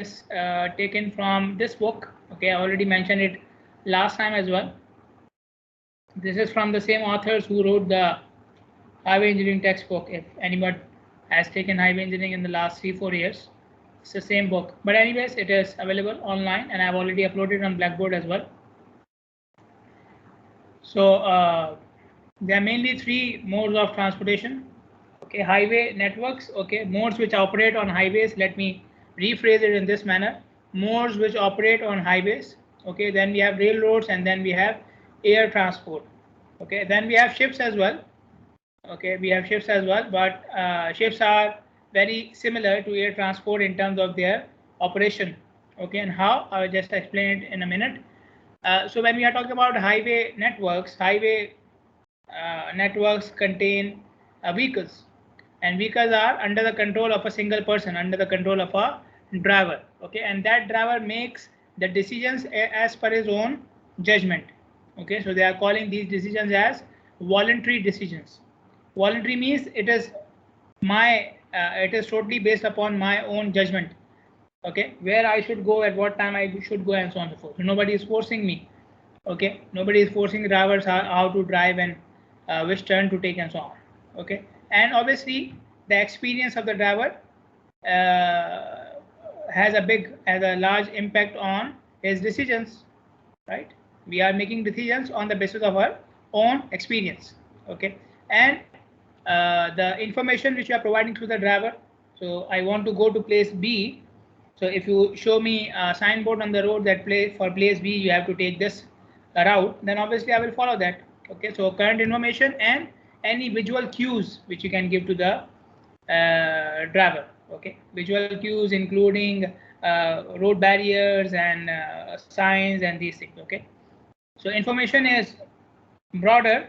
is taken from this book. Okay, I already mentioned it last time as well. This is from the same authors who wrote the highway engineering textbook. If anyone has taken highway engineering in the last 3-4 years, it's the same book. But anyways, it is available online, and I've already uploaded on Blackboard as well. So there are mainly 3 modes of transportation. Okay, highway networks. Okay, modes which operate on highways. Let me rephrase it in this manner: modes which operate on highways. Okay, then we have railroads, and then we have air transport. Okay, then we have ships as well. Okay, we have ships as well, but ships are very similar to air transport in terms of their operation. Okay, and how? I'll just explain it in a minute. So when we are talking about highway networks contain vehicles, and vehicles are under the control of a single person, under the control of a driver. Okay, and that driver makes the decisions as per his own judgment. Okay, so they are calling these decisions as voluntary decisions. Voluntary means it is totally based upon my own judgment. Okay, where I should go, at what time I should go, and so on and so forth. So nobody is forcing me. Okay, nobody is forcing drivers how to drive and which turn to take and so on. Okay, and obviously the experience of the driver has a large impact on his decisions, right? We are making decisions on the basis of our own experience. Okay, and the information which you are providing to the driver. So I want to go to place B. So if you show me a signboard on the road that for place B you have to take this route, then obviously I will follow that. Okay, so current information and any visual cues which you can give to the driver. Okay, visual cues including road barriers and signs and these things. Okay, so information is broader.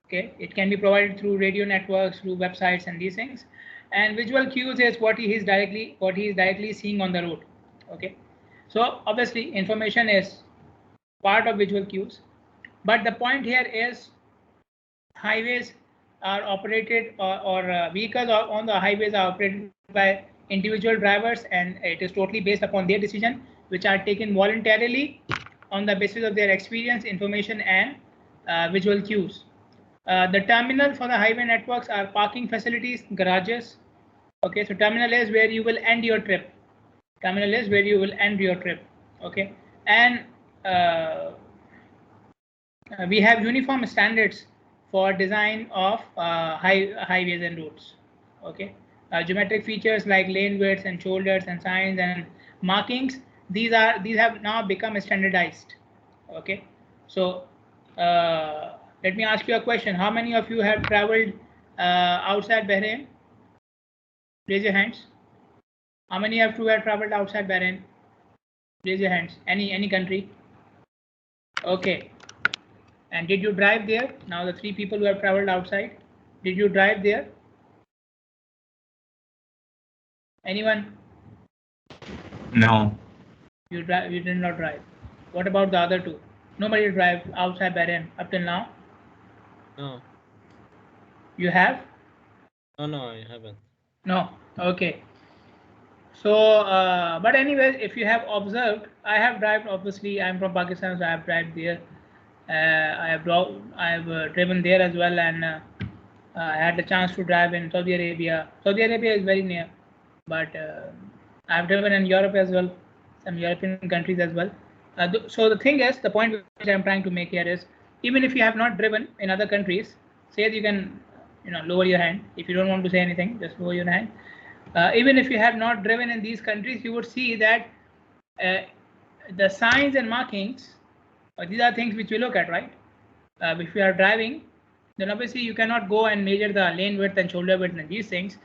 Okay, it can be provided through radio networks, through websites and these things. And visual cues is what he is directly seeing on the road. Okay, so obviously information is part of visual cues, but the point here is highways are operated or vehicles on the highways are operated by individual drivers, and it is totally based upon their decision, which are taken voluntarily on the basis of their experience, information, and visual cues. The terminal for the highway networks are parking facilities, garages. Okay, so terminal is where you will end your trip. Terminal is where you will end your trip. Okay, and we have uniform standards for design of highways and roads. Okay, geometric features like lane widths and shoulders and signs and markings. These have now become standardized. Okay, so let me ask you a question. How many of you have traveled outside Bahrain? Raise your hands. How many of you have traveled outside Bahrain? Raise your hands. Any country? Okay. And did you drive there? Now the 3 people who have traveled outside, did you drive there? Anyone? No. You did not drive. What about the other 2? Nobody drive outside Bahrain up till now? No. You have? No, I haven't. No. Okay. So, but anyways, if you have observed, I have driven. Obviously, I'm from Pakistan, so I have driven there. I have driven there as well, and I had the chance to drive in Saudi Arabia. Saudi Arabia is very near, but I have driven in Europe as well, some European countries as well. So the thing is, the point which I'm trying to make here is, even if you have not driven in other countries, say you can, lower your hand. If you don't want to say anything, just lower your hand. Even if you have not driven in these countries, you would see that the signs and markings, these are things which we look at, right? If you are driving, then obviously you cannot go and measure the lane width and shoulder width and these things,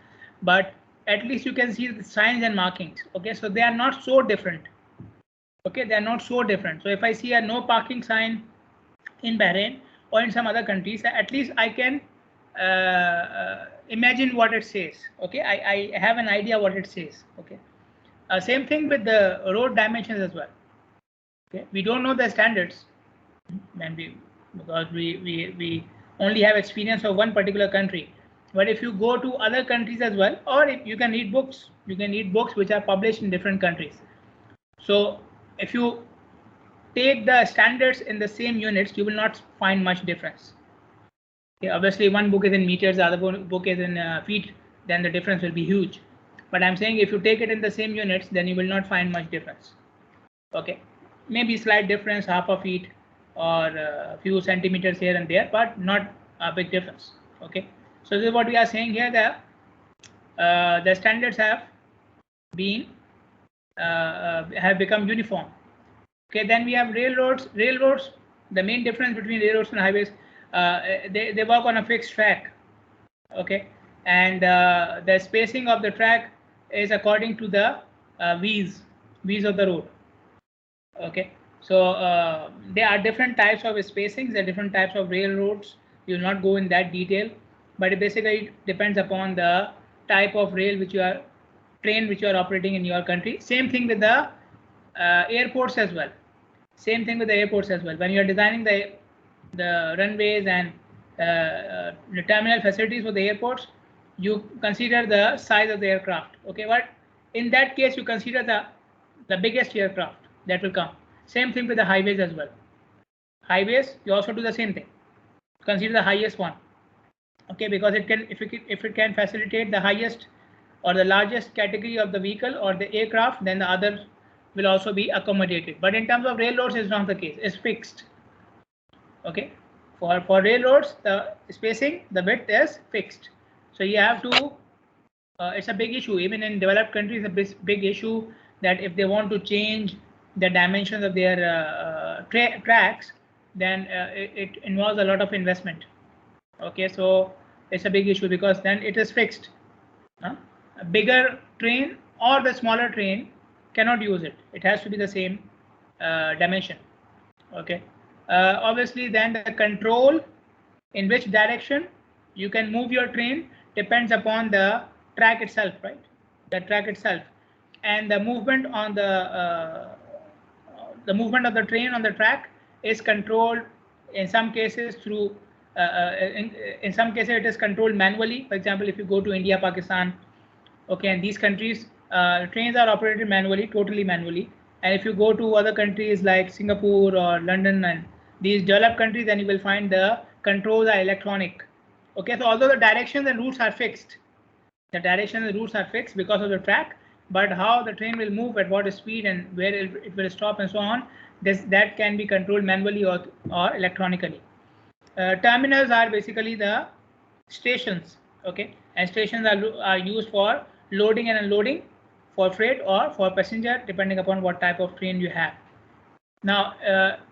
but at least you can see the signs and markings. Okay, so they are not so different. Okay, they are not so different. So if I see a no parking sign in Bahrain or in some other countries, at least I can imagine what it says. Okay, I have an idea what it says. Okay, same thing with the road dimensions as well. Okay, we don't know the standards, and because we only have experience of one particular country. But if you go to other countries as well, or if you can read books, which are published in different countries. So if you take the standards in the same units, you will not find much difference. Okay, obviously one book is in meters, the other book is in feet, then the difference will be huge. But I'm saying if you take it in the same units, then you will not find much difference. Okay, maybe slight difference, half a feet or a few centimeters here and there, but not a big difference. Okay, so this is what we are saying here, that the standards have been have become uniform. Okay, then we have railroads. Railroads, the main difference between railroads and highways, they work on a fixed track. Okay, and the spacing of the track is according to the V's of the road. Okay, so there are different types of spacings, there are different types of railroads. You will not go in that detail, but it basically depends upon the type of rail which you are train which you are operating in your country. Same thing with the airports as well. Same thing with the airports as well. When you are designing the runways and the terminal facilities for the airports, you consider the size of the aircraft. Okay, but in that case, you consider the biggest aircraft that will come. Same thing with the highways as well. Highways, you also do the same thing. Consider the highest one. Okay, because it can, if it can facilitate the highest or the largest category of the vehicle or the aircraft, then the others will also be accommodated. But in terms of railroads, it's not the case. It's fixed. Okay, for railroads, the spacing, the width is fixed. So you have to. It's a big issue. Even in developed countries, a big issue that if they want to change the dimensions of their tracks, then it involves a lot of investment. Okay, so it's a big issue because then it is fixed. A bigger train or the smaller train cannot use it. It has to be the same dimension. Okay, obviously then the control in which direction you can move your train depends upon the track itself, right? The track itself, and the movement on the movement of the train on the track is controlled in some cases through in some cases it is controlled manually. For example, if you go to India, Pakistan, okay, and these countries, trains are operated manually, totally manually. And if you go to other countries like Singapore or London and these developed countries, then you will find the controls are electronic. Okay, so although the directions and routes are fixed, the directions and routes are fixed because of the track, but how the train will move at what speed and where it will stop and so on, that can be controlled manually or electronically. Terminals are basically the stations. Okay, and stations are used for loading and unloading for freight or for passenger, depending upon what type of train you have. Now,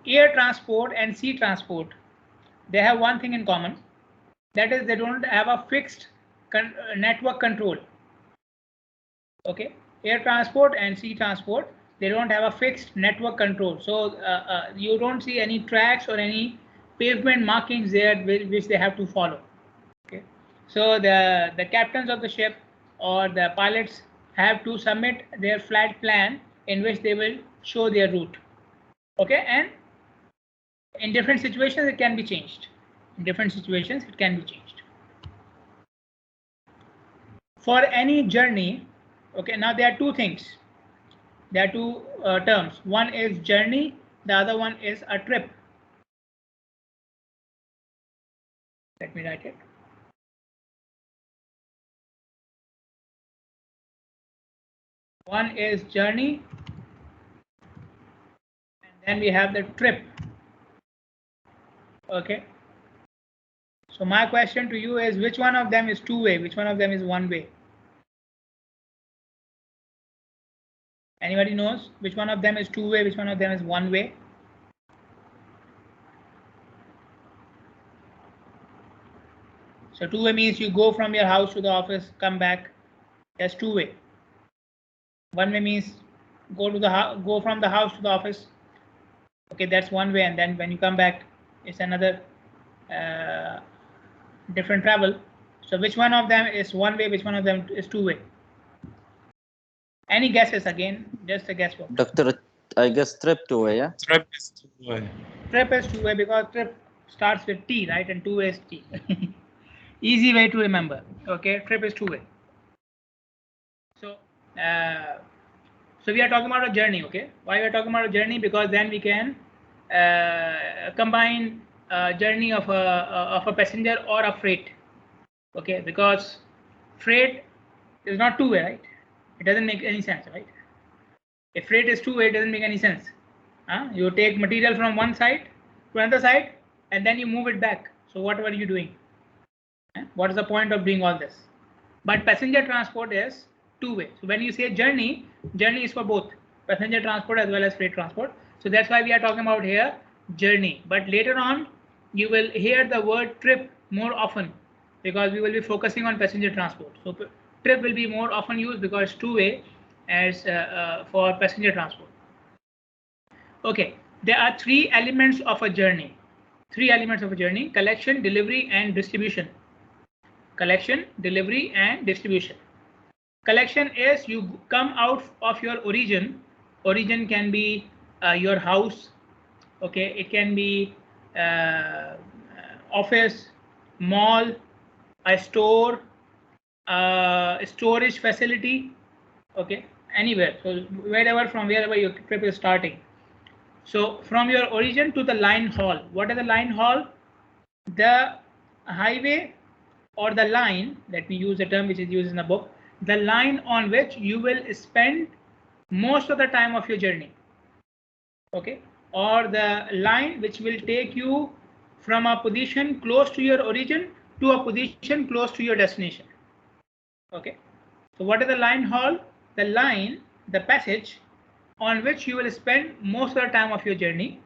air transport and sea transport, they have one thing in common, that is they don't have a fixed network control. Okay, air transport and sea transport, they don't have a fixed network control. So you don't see any tracks or any pavement markings there which they have to follow. Okay, so the captains of the ship or the pilots have to submit their flight plan in which they will show their route. Okay, and in different situations it can be changed. In different situations it can be changed. For any journey, okay, now there are two things. There are two terms. One is journey, the other one is a trip. Let me write it. One is journey, and then we have the trip. Okay. So my question to you is, which one of them is two-way? Which one of them is one-way? Anybody knows which one of them is two-way? Which one of them is one-way? So two-way means you go from your house to the office, come back. That's two-way. One-way means go from the house to the office. Okay, that's one way, and then when you come back, it's another different travel. So which one of them is one way? Which one of them is two way? Any guesses? Again, just a guesswork. Doctor, I guess trip two way, yeah? Trip is two-way. Trip is two way because trip starts with T, right? And two way is T. Easy way to remember. Okay, trip is two way. So So we are talking about a journey, okay? Why we are talking about a journey? Because then we can combine journey of a passenger or a freight, okay? Because freight is not two-way, right? It doesn't make any sense, right? If freight is two-way, it doesn't make any sense. You take material from one side to another side and then you move it back. So what were you doing? What is the point of doing all this? But passenger transport is two-way. So when you say journey, journey is for both passenger transport as well as freight transport. So that's why we are talking about here journey. But later on, you will hear the word trip more often because we will be focusing on passenger transport. So trip will be more often used because two-way as for passenger transport. Okay, there are three elements of a journey. Three elements of a journey: collection, delivery, and distribution. Collection, delivery, and distribution. Collection is you come out of your origin. Origin can be your house, okay? It can be office, mall, a store, storage facility, okay? Anywhere. So wherever, from wherever your trip is starting. So from your origin to the line haul. What is the line haul? The highway or the line, let me use the term which is used in the book, the line on which you will spend most of the time of your journey, okay? Or the line which will take you from a position close to your origin to a position close to your destination, okay? So what is the line haul? The line, the passage on which you will spend most of the time of your journey,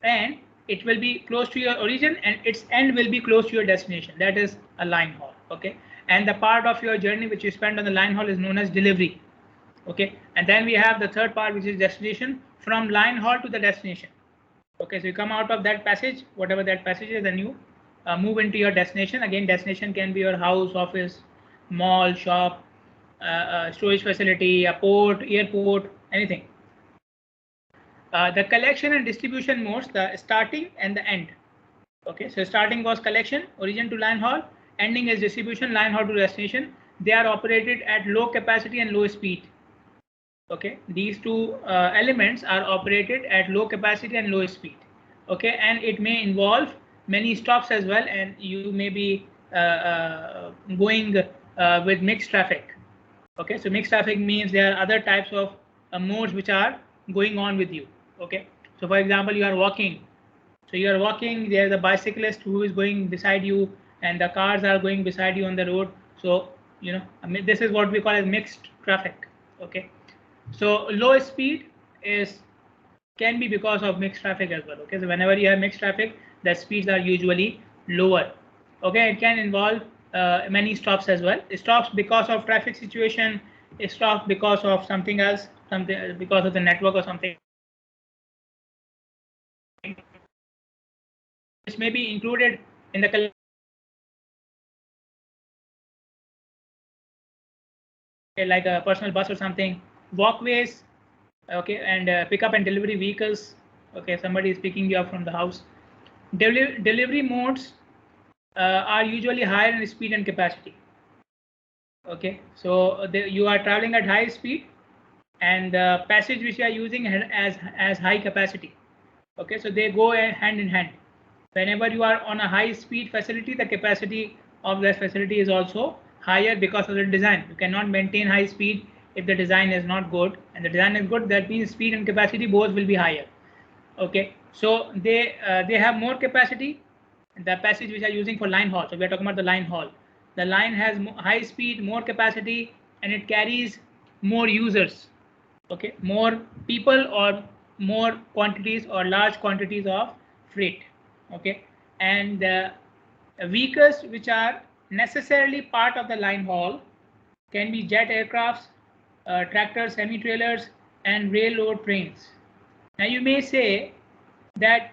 and it will be close to your origin and its end will be close to your destination. That is a line haul, okay? And the part of your journey which you spend on the line haul is known as delivery, okay? And then we have the third part, which is destination, from line haul to the destination, okay? So you come out of that passage, whatever that passage is, then you move into your destination. Again, destination can be your house, office, mall, shop, storage facility, a port, airport, anything. The collection and distribution modes, the starting and the end. Okay, so starting was collection, origin to line haul, ending is distribution, line haul to destination. They are operated at low capacity and low speed. Okay, these two elements are operated at low capacity and low speed. Okay, and it may involve many stops as well, and you may be going with mixed traffic. Okay, so mixed traffic means there are other types of modes which are going on with you. Okay, so for example, you are walking. So you are walking, there's a bicyclist who is going beside you and the cars are going beside you on the road. So, you know, I mean, this is what we call as mixed traffic. Okay, so low speed can be because of mixed traffic as well. Okay, so whenever you have mixed traffic, the speeds are usually lower. Okay, it can involve many stops as well. It stops because of traffic situation, it stops because of something else, something because of the network or something, which may be included in the like a personal bus or something, walkways, okay, and pickup and delivery vehicles. Okay, somebody is picking you up from the house. Delivery modes are usually higher in speed and capacity. Okay, so you are traveling at high speed and the passage which you are using as high capacity. Okay, so they go hand in hand. Whenever you are on a high speed facility, the capacity of that facility is also higher because of the design. You cannot maintain high speed if the design is not good, and the design is good, that means speed and capacity both will be higher. Okay, so they have more capacity. The passage which are using for line haul, so we are talking about the line haul. The line has high speed, more capacity, and it carries more users. Okay, more people or more quantities or large quantities of freight. Okay, and vehicles which are necessarily part of the line haul can be jet aircrafts, tractors, semi-trailers, and railroad trains. Now you may say that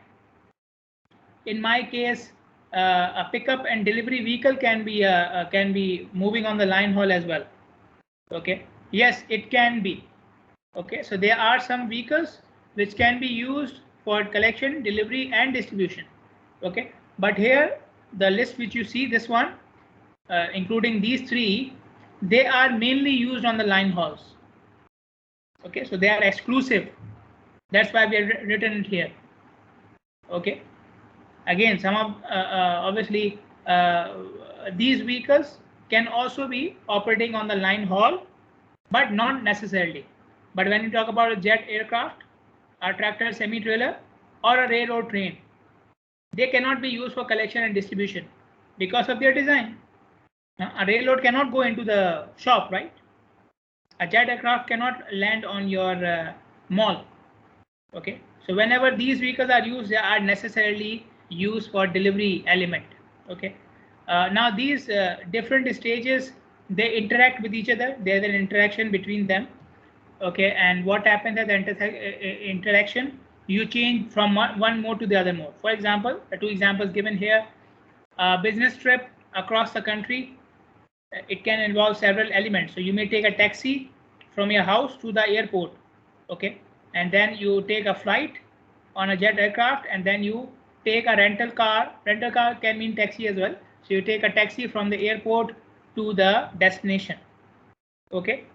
in my case, a pickup and delivery vehicle can be moving on the line haul as well. Okay, yes, it can be. Okay, so there are some vehicles which can be used for collection, delivery, and distribution. Okay, but here the list which you see, this one, including these three, they are mainly used on the line hauls. Okay, so they are exclusive. That's why we have written it here. Okay. Again, some of obviously these vehicles can also be operating on the line haul, but not necessarily. But when you talk about a jet aircraft, a tractor, semi-trailer, or a railroad train, they cannot be used for collection and distribution because of their design. Now, a railroad cannot go into the shop, right? A jet aircraft cannot land on your mall. Okay, so whenever these vehicles are used, they are necessarily used for delivery element. Okay, now these different stages, they interact with each other. There's an interaction between them. Okay, and what happens at the interaction, you change from one mode to the other mode. For example, the two examples given here, a business trip across the country, it can involve several elements. So you may take a taxi from your house to the airport. Okay, and then you take a flight on a jet aircraft, and then you take a rental car. Rental car can mean taxi as well. So you take a taxi from the airport to the destination. Okay,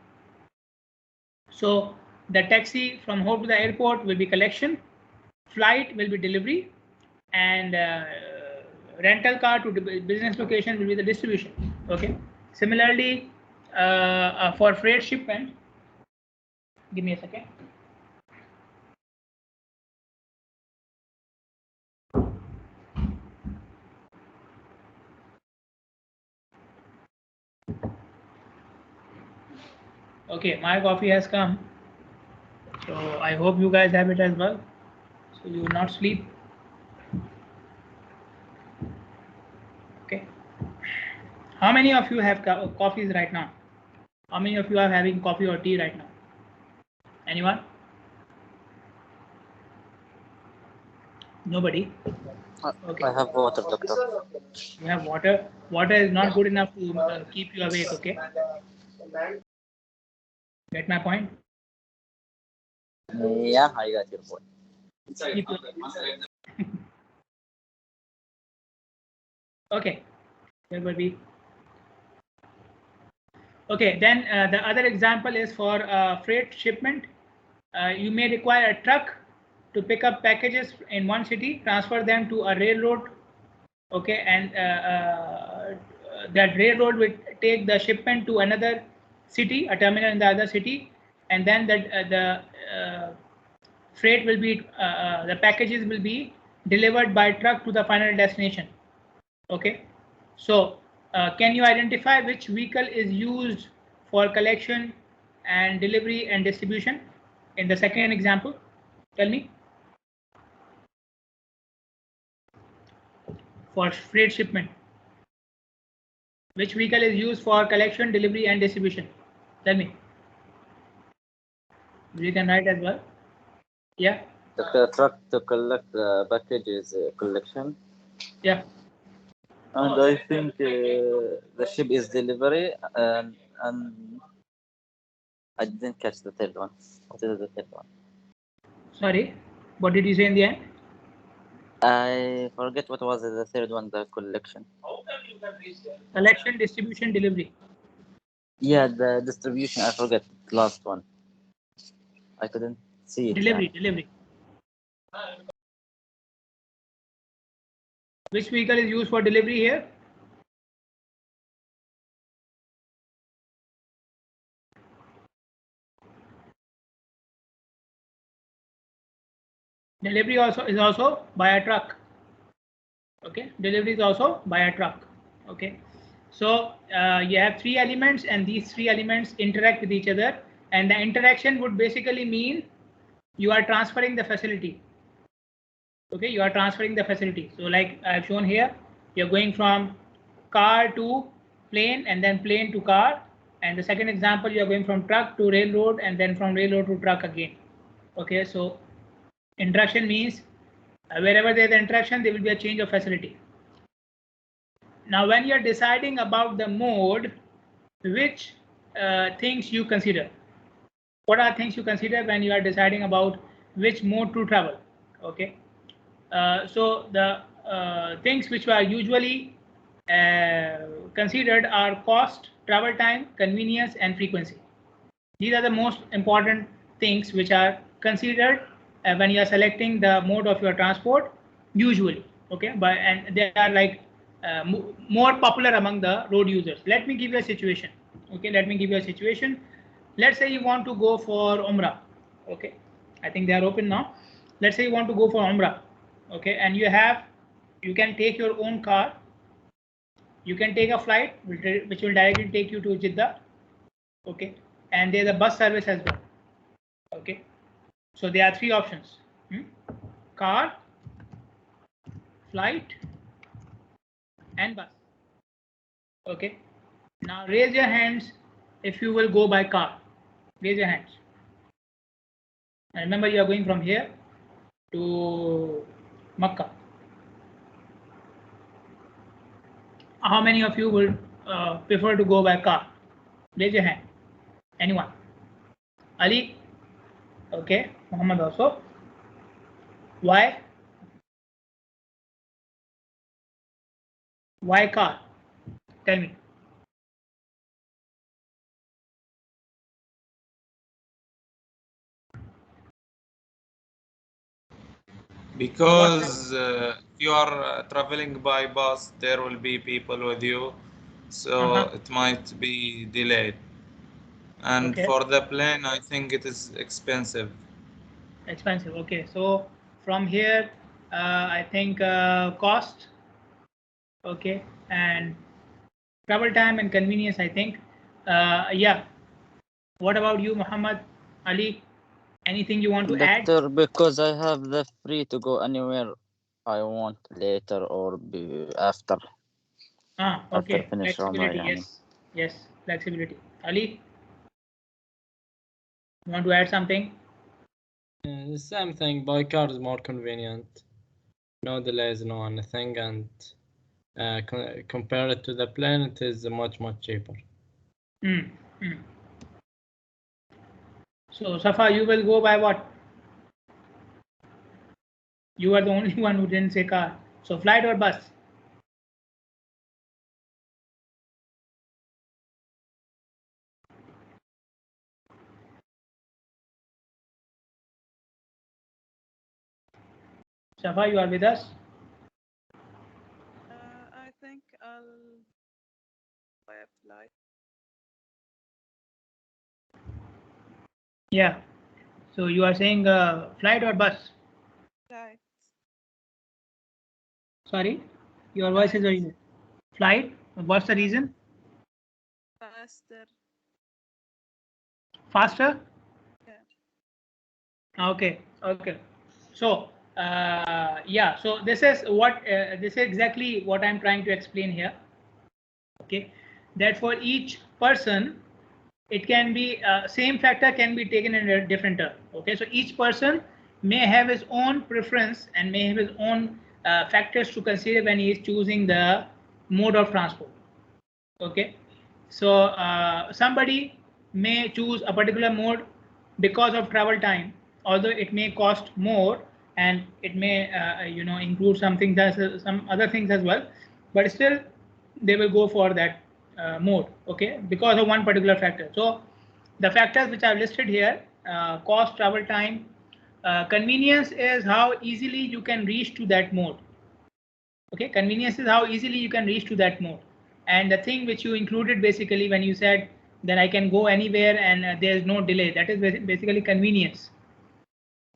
so the taxi from home to the airport will be collection, flight will be delivery, and rental car to the business location will be the distribution. Okay, similarly for freight shipment, give me a second. Okay, my coffee has come, so I hope you guys have it as well, so you will not sleep. Okay, how many of you have coffees right now? How many of you are having coffee or tea right now? Anyone? Nobody? Okay. I have water, doctor. You have water. Water is not good enough to keep you awake. Okay. Get my point? Yeah, I got your point. Okay. There will be. Okay. Then the other example is for freight shipment. You may require a truck to pick up packages in one city, transfer them to a railroad. Okay, and that railroad will take the shipment to another city, a terminal in the other city, and then the freight will be the packages will be delivered by truck to the final destination. Okay, so can you identify which vehicle is used for collection and delivery and distribution in the second example? Tell me. For freight shipment, which vehicle is used for collection, delivery, and distribution? Tell me. You can write as well. Yeah. The truck to collect the packages collection. Yeah. And I think the ship is delivery, and I didn't catch the third one. What is the third one? Sorry, what did you say in the end? I forget what was the third one. The collection. Collection, distribution, delivery. Yeah, the distribution. I forget the last one. I couldn't see it. Delivery, yeah. Delivery. Which vehicle is used for delivery here? Delivery is also by a truck. Okay, delivery is also by a truck. Okay, so you have three elements, and these three elements interact with each other, and the interaction would basically mean you are transferring the facility. Okay, you are transferring the facility. So like I have shown here, you're going from car to plane, and then plane to car. And the second example, you're going from truck to railroad, and then from railroad to truck again. Okay, so interaction means wherever there's interaction, there will be a change of facility. Now, when you're deciding about the mode, which things you consider? What are things you consider when you are deciding about which mode to travel? Okay, so the things which are usually considered are cost, travel time, convenience, and frequency. These are the most important things which are considered when you are selecting the mode of your transport usually. Okay, but and they are like more popular among the road users. Let me give you a situation. Okay, let me give you a situation. Let's say you want to go for Umrah. Okay, I think they are open now. Let's say you want to go for Umrah. Okay, and you can take your own car. You can take a flight which will directly take you to Jeddah. Okay, and there's a bus service as well. Okay, so there are three options: car, flight, and bus. Okay, now raise your hands if you will go by car. Raise your hands. And remember, you are going from here to Makkah. How many of you will prefer to go by car? Raise your hand. Anyone? Ali? Okay. Muhammad also. Why? Why car? Tell me. Because if you are traveling by bus, there will be people with you, so it might be delayed. And Okay. for the plane, I think it is expensive. Expensive. Okay. So from here, I think cost. Okay. And travel time and convenience, I think. Yeah. What about you, Muhammad? Ali? Anything you want to add? Doctor, because I have the free to go anywhere I want later or after. Okay. finish Flexibility. Umrah, Yes. Yes. Flexibility. Ali? You want to add something? The same thing. By car is more convenient. No delays, no anything, and compare it to the plane, it is much cheaper. So Safa, you will go by what? You are the only one who didn't say car. So flight or bus? Safa, you are with us? I think I'll buy a flight. Yeah. So you are saying flight or bus? Flight. Sorry, your voice is very flight. What's the reason? Faster. Faster? Yeah. Okay. Okay. So yeah. So this is what this is exactly what I'm trying to explain here. Okay. That for each person, it can be same factor can be taken in a different term. Okay, so each person may have his own preference and may have his own factors to consider when he is choosing the mode of transport. Okay, so somebody may choose a particular mode because of travel time, although it may cost more and it may include some other things as well, but still they will go for that mode. Okay, because of one particular factor. So the factors which are listed here: cost, travel time, convenience is how easily you can reach to that mode. Okay, convenience is how easily you can reach to that mode, and the thing which you included basically when you said that I can go anywhere and there's no delay, that is basically convenience.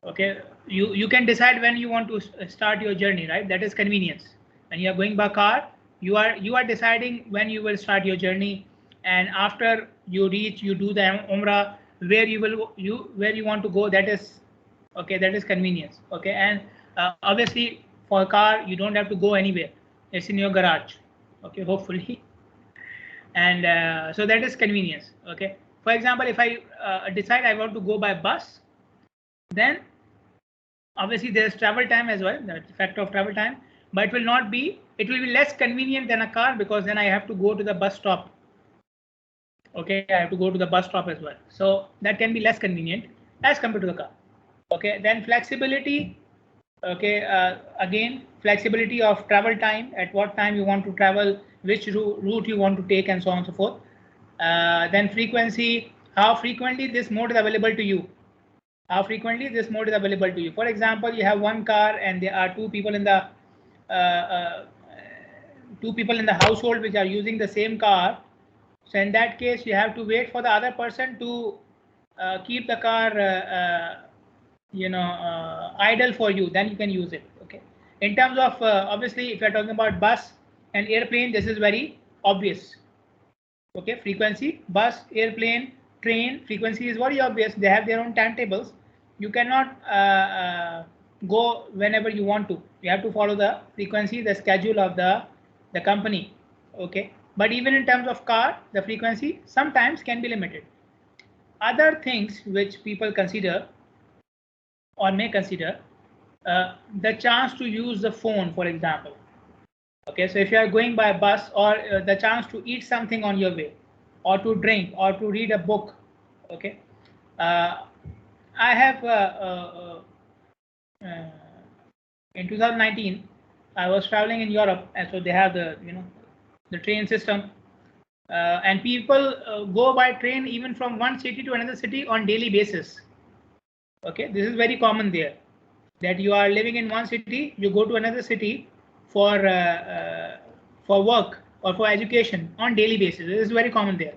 Okay, you can decide when you want to start your journey, right? That is convenience. When you are going by car, you are deciding when you will start your journey, and after you reach, you do the Umrah, where you want to go, that is okay, that is convenience. Okay, and obviously for a car you don't have to go anywhere, it's in your garage. Okay, hopefully. And so that is convenience. Okay, for example, if I decide I want to go by bus, then obviously there's travel time as well, the factor of travel time, but it will be less convenient than a car, because then I have to go to the bus stop. Okay, I have to go to the bus stop as well, so that can be less convenient as compared to the car. Okay, then flexibility. Okay, again, flexibility of travel time, at what time you want to travel, which route you want to take, and so on and so forth. Then frequency, how frequently this mode is available to you. How frequently this mode is available to you. For example, you have one car and there are two people in the household which are using the same car. So in that case, you have to wait for the other person to keep the car idle for you, then you can use it. Okay, in terms of obviously if you're talking about bus and airplane, this is very obvious. Okay, frequency, bus, airplane, train, frequency is very obvious. They have their own timetables. You cannot go whenever you want to. You have to follow the frequency, the schedule of the company. Okay, but even in terms of car, the frequency sometimes can be limited. Other things which people consider or may consider, the chance to use the phone, for example. Okay, so if you are going by bus, or the chance to eat something on your way, or to drink, or to read a book. Okay, I have in 2019 I was traveling in Europe, and so they have the train system, and people go by train even from one city to another city on daily basis. Okay, this is very common there, that you are living in one city, you go to another city for work or for education on daily basis. This is very common there.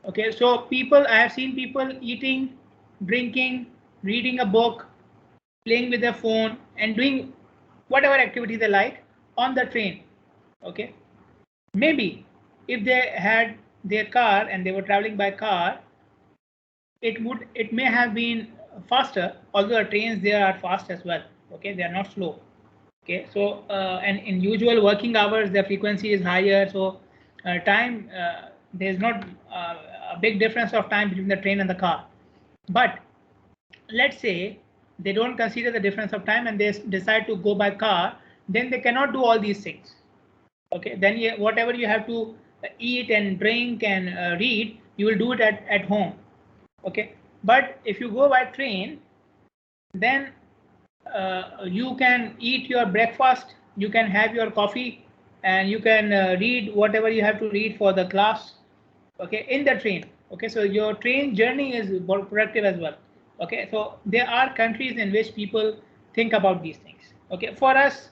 Okay, so I have seen people eating, drinking, reading a book, playing with their phone, and doing whatever activity they like on the train. Okay, maybe if they had their car and they were traveling by car, it may have been faster, although the trains there are fast as well. Okay, they are not slow. Okay, so and in usual working hours the frequency is higher, so time there is not a big difference of time between the train and the car. But let's say they don't consider the difference of time and they decide to go by car, then they cannot do all these things. Okay, then whatever you have to eat and drink and read, you will do it at home. Okay, but if you go by train, then you can eat your breakfast, you can have your coffee, and you can read whatever you have to read for the class. Okay, in the train. Okay, so your train journey is more productive as well. Okay, so there are countries in which people think about these things. Okay, for us,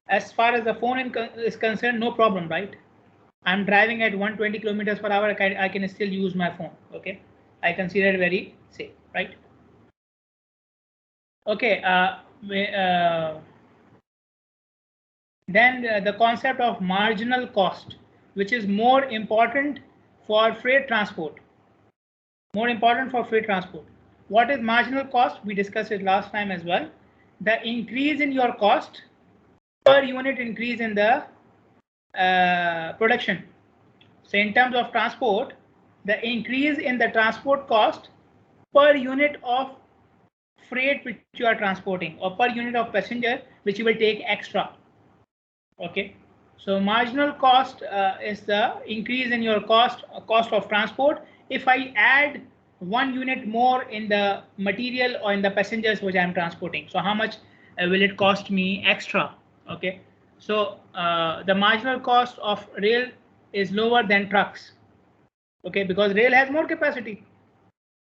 as far as the phone is concerned, no problem, right? I'm driving at 120 kilometers per hour. I can still use my phone. Okay, I consider it very safe, right? Okay, then the concept of marginal cost, which is more important for freight transport. More important for freight transport. What is marginal cost? We discussed it last time as well. The increase in your cost per unit increase in the production. So in terms of transport, the increase in the transport cost per unit of freight which you are transporting, or per unit of passenger which you will take extra. Okay, so marginal cost is the increase in your cost of transport if I add 1 unit more in the material or in the passengers which I am transporting. So how much will it cost me extra? Okay, so the marginal cost of rail is lower than trucks. Okay, because rail has more capacity.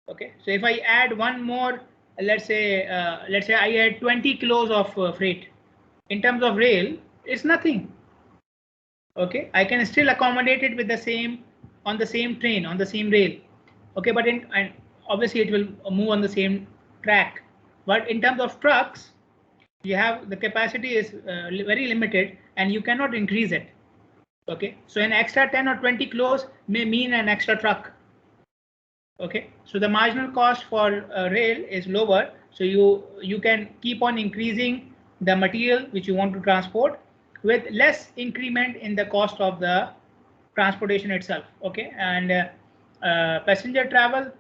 Okay, so if I add one more, let's say I add 20 kilos of freight, in terms of rail, it's nothing. Okay, I can still accommodate it with the same, on the same train, on the same rail. Okay, but and obviously it will move on the same track. But in terms of trucks, you have the capacity is very limited and you cannot increase it. Okay, so an extra 10 or 20 kilos may mean an extra truck. Okay, so the marginal cost for rail is lower, so you can keep on increasing the material which you want to transport with less increment in the cost of the transportation itself. Okay, and passenger travel,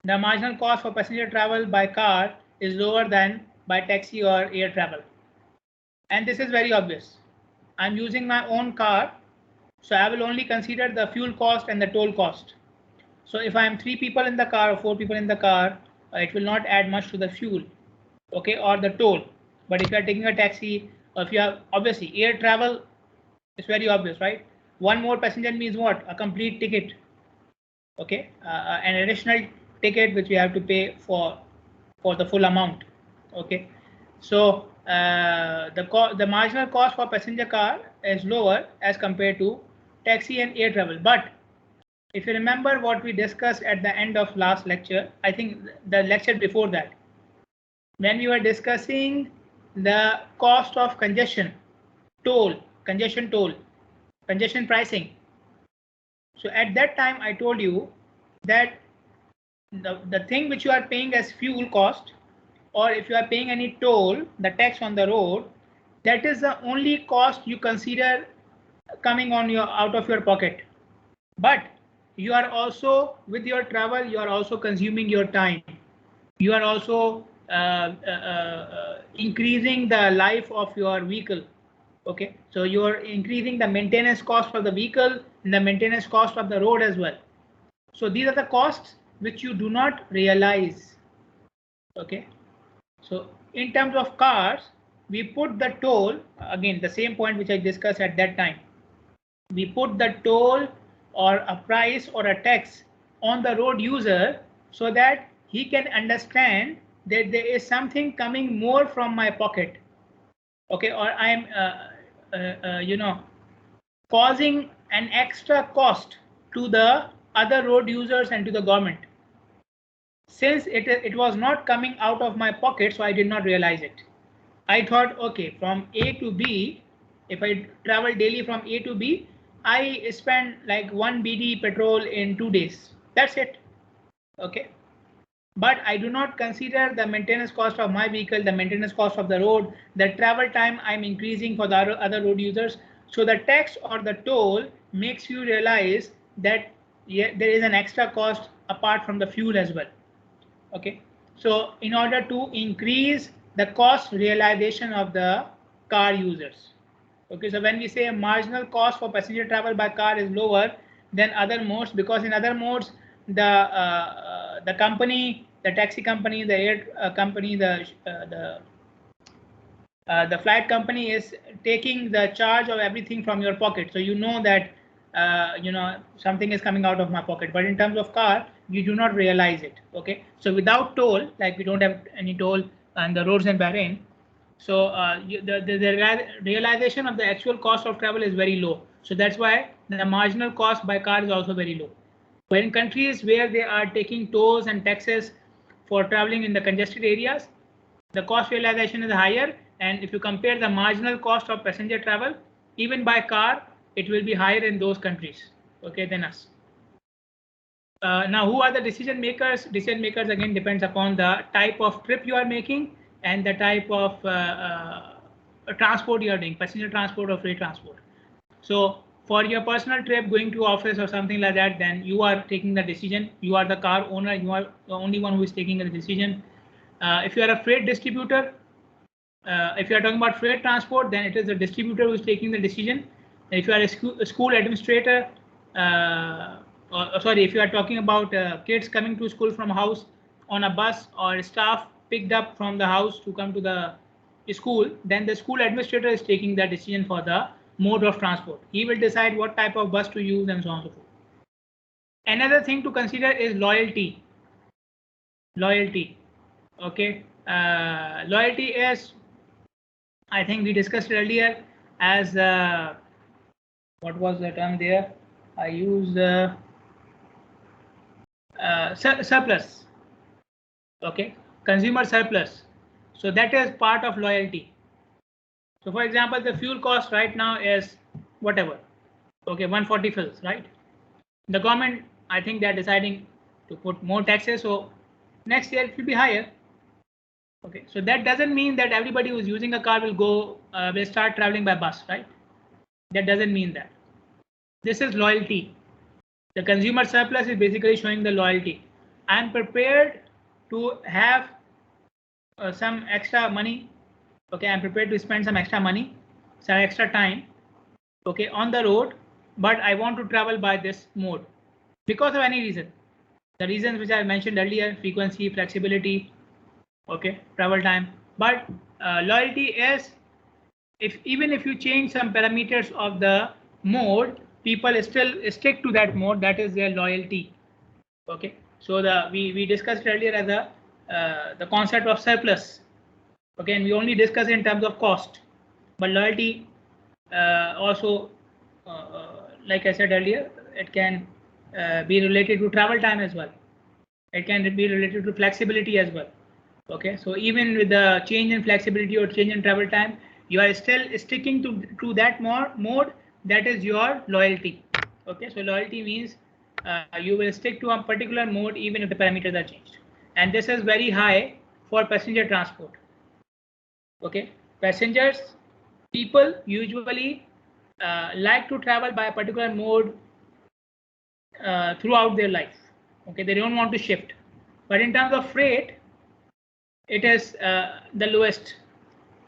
the marginal cost for passenger travel by car is lower than by taxi or air travel, and this is very obvious. I'm using my own car, so I will only consider the fuel cost and the toll cost. So if I'm 3 people in the car or 4 people in the car, it will not add much to the fuel, okay, or the toll. But if you are taking a taxi, or if you have, obviously air travel is very obvious, right? One more passenger means what? A complete ticket. Okay, an additional ticket which we have to pay for the full amount. Okay, so the marginal cost for passenger car is lower as compared to taxi and air travel. But if you remember what we discussed at the end of last lecture, I think the lecture before that, when we were discussing the cost of congestion pricing. So at that time I told you that the thing which you are paying as fuel cost, or if you are paying any toll, the tax on the road, that is the only cost you consider coming on out of your pocket. But you are also, with your travel, you are also consuming your time. You are also increasing the life of your vehicle. Okay, so you are increasing the maintenance cost of the vehicle and the maintenance cost of the road as well. So these are the costs which you do not realize. Okay, so in terms of cars, we put the toll, again the same point which I discussed at that time. We put the toll or a price or a tax on the road user so that he can understand that there is something coming more from my pocket. Okay, or I am causing an extra cost to the other road users and to the government. Since it was not coming out of my pocket, so I did not realize it. I thought, okay, from A to B, if I travel daily from A to B, I spend like 1 BD petrol in 2 days. That's it. Okay. But I do not consider the maintenance cost of my vehicle, the maintenance cost of the road, the travel time I'm increasing for the other road users. So the tax or the toll makes you realize that there is an extra cost apart from the fuel as well. Okay, so in order to increase the cost realization of the car users. Okay, so when we say a marginal cost for passenger travel by car is lower than other modes, because in other modes the company, the taxi company, the air company, the flight company is taking the charge of everything from your pocket. So you know that something is coming out of my pocket. But in terms of car, you do not realize it. Okay, so without toll, like we don't have any toll on the roads in Bahrain, so the realization of the actual cost of travel is very low. So that's why the marginal cost by car is also very low. But in countries where they are taking tolls and taxes for traveling in the congested areas, the cost realization is higher. And if you compare the marginal cost of passenger travel, even by car, it will be higher in those countries, okay, than us. Now, who are the decision makers? Decision makers again depends upon the type of trip you are making and the type of transport you are doing, passenger transport or freight transport. So for your personal trip, going to office or something like that, then you are taking the decision. You are the car owner. You are the only one who is taking the decision. If you are a freight distributor, if you are talking about freight transport, then it is the distributor who is taking the decision. If you are a school administrator, if you are talking about kids coming to school from house on a bus, or staff picked up from the house to come to the school, then the school administrator is taking the decision for the mode of transport. He will decide what type of bus to use and so on and so forth. Another thing to consider is loyalty. Loyalty. Okay. Loyalty is, I think we discussed earlier as what was the term there? I used surplus. Okay, consumer surplus. So that is part of loyalty. So for example, the fuel cost right now is whatever. Okay, 140 fils, right? The government, I think they're deciding to put more taxes. So next year it will be higher. Okay, so that doesn't mean that everybody who's using a car will start traveling by bus, right? That doesn't mean that. This is loyalty. The consumer surplus is basically showing the loyalty. I'm prepared to have some extra money. Okay, I'm prepared to spend some extra money, some extra time, okay, on the road, but I want to travel by this mode because of any reason. The reasons which I mentioned earlier: frequency, flexibility, okay, travel time. But loyalty is, even if you change some parameters of the mode, people still stick to that mode. That is their loyalty. Okay, So we discussed earlier as the concept of surplus. Okay, and we only discuss in terms of cost, but loyalty also, like I said earlier, it can be related to travel time as well. It can be related to flexibility as well. Okay, so even with the change in flexibility or change in travel time, you are still sticking to that mode that is your loyalty. Okay, so loyalty means you will stick to a particular mode even if the parameters are changed, and this is very high for passenger transport. Okay, people usually like to travel by a particular mode throughout their life. Okay, they don't want to shift. But in terms of freight, it is the lowest.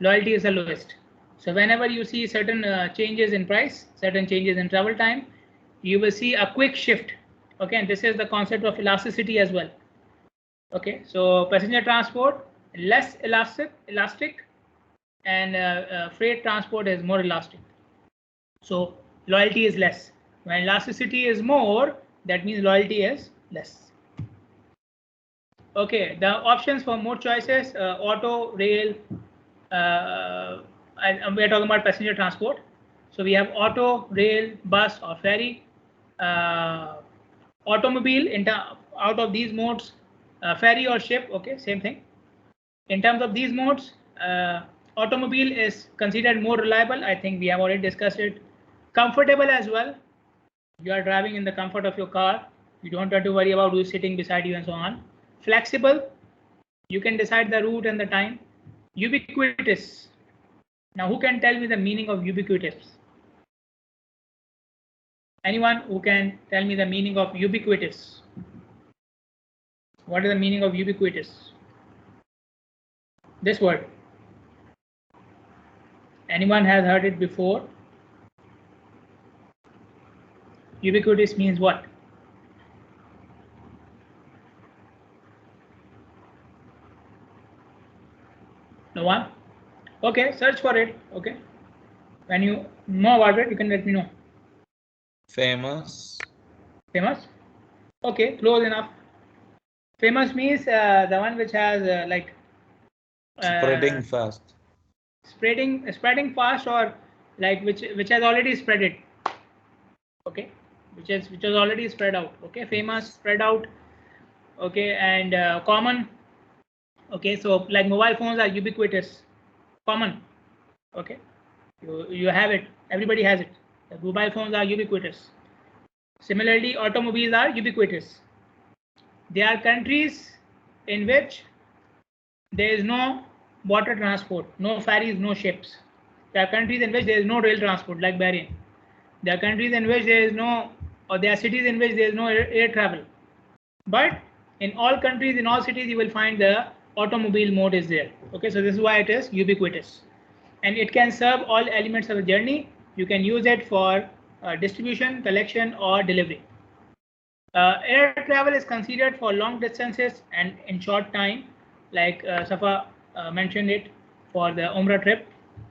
Loyalty is the lowest. So whenever you see certain changes in price, certain changes in travel time, you will see a quick shift. Okay, and this is the concept of elasticity as well. Okay, so passenger transport less elastic, and freight transport is more elastic. So loyalty is less. When elasticity is more, that means loyalty is less. Okay, the options for more choices: auto, rail. And we are talking about passenger transport. So we have auto, rail, bus, or ferry. Automobile out of these modes, ferry or ship. Okay, same thing. In terms of these modes, automobile is considered more reliable. I think we have already discussed it. Comfortable as well. You are driving in the comfort of your car. You don't have to worry about who's sitting beside you and so on. Flexible. You can decide the route and the time. Ubiquitous. Now, who can tell me the meaning of ubiquitous? Anyone who can tell me the meaning of ubiquitous? What is the meaning of ubiquitous? This word. Anyone has heard it before? Ubiquitous means what? No one? Okay, search for it. Okay. When you know about it, you can let me know. Famous. Famous? Okay, close enough. Famous means the one which has Spreading fast. Spreading fast, or like which has already spread it. Okay, which has already spread out. Okay, famous, spread out. Okay, and common. Okay, so like mobile phones are ubiquitous, common. Okay, you have it. Everybody has it. The mobile phones are ubiquitous. Similarly, automobiles are ubiquitous. There are countries in which there is no water transport, no ferries, no ships. There are countries in which there is no rail transport, like Bahrain. There are countries in which there is no, or there are cities in which there is no air travel. But in all countries, in all cities, you will find the automobile mode is there. Okay, so this is why it is ubiquitous, and it can serve all elements of the journey. You can use it for distribution, collection, or delivery. Air travel is considered for long distances and in short time, like Safa mentioned it for the Umrah trip.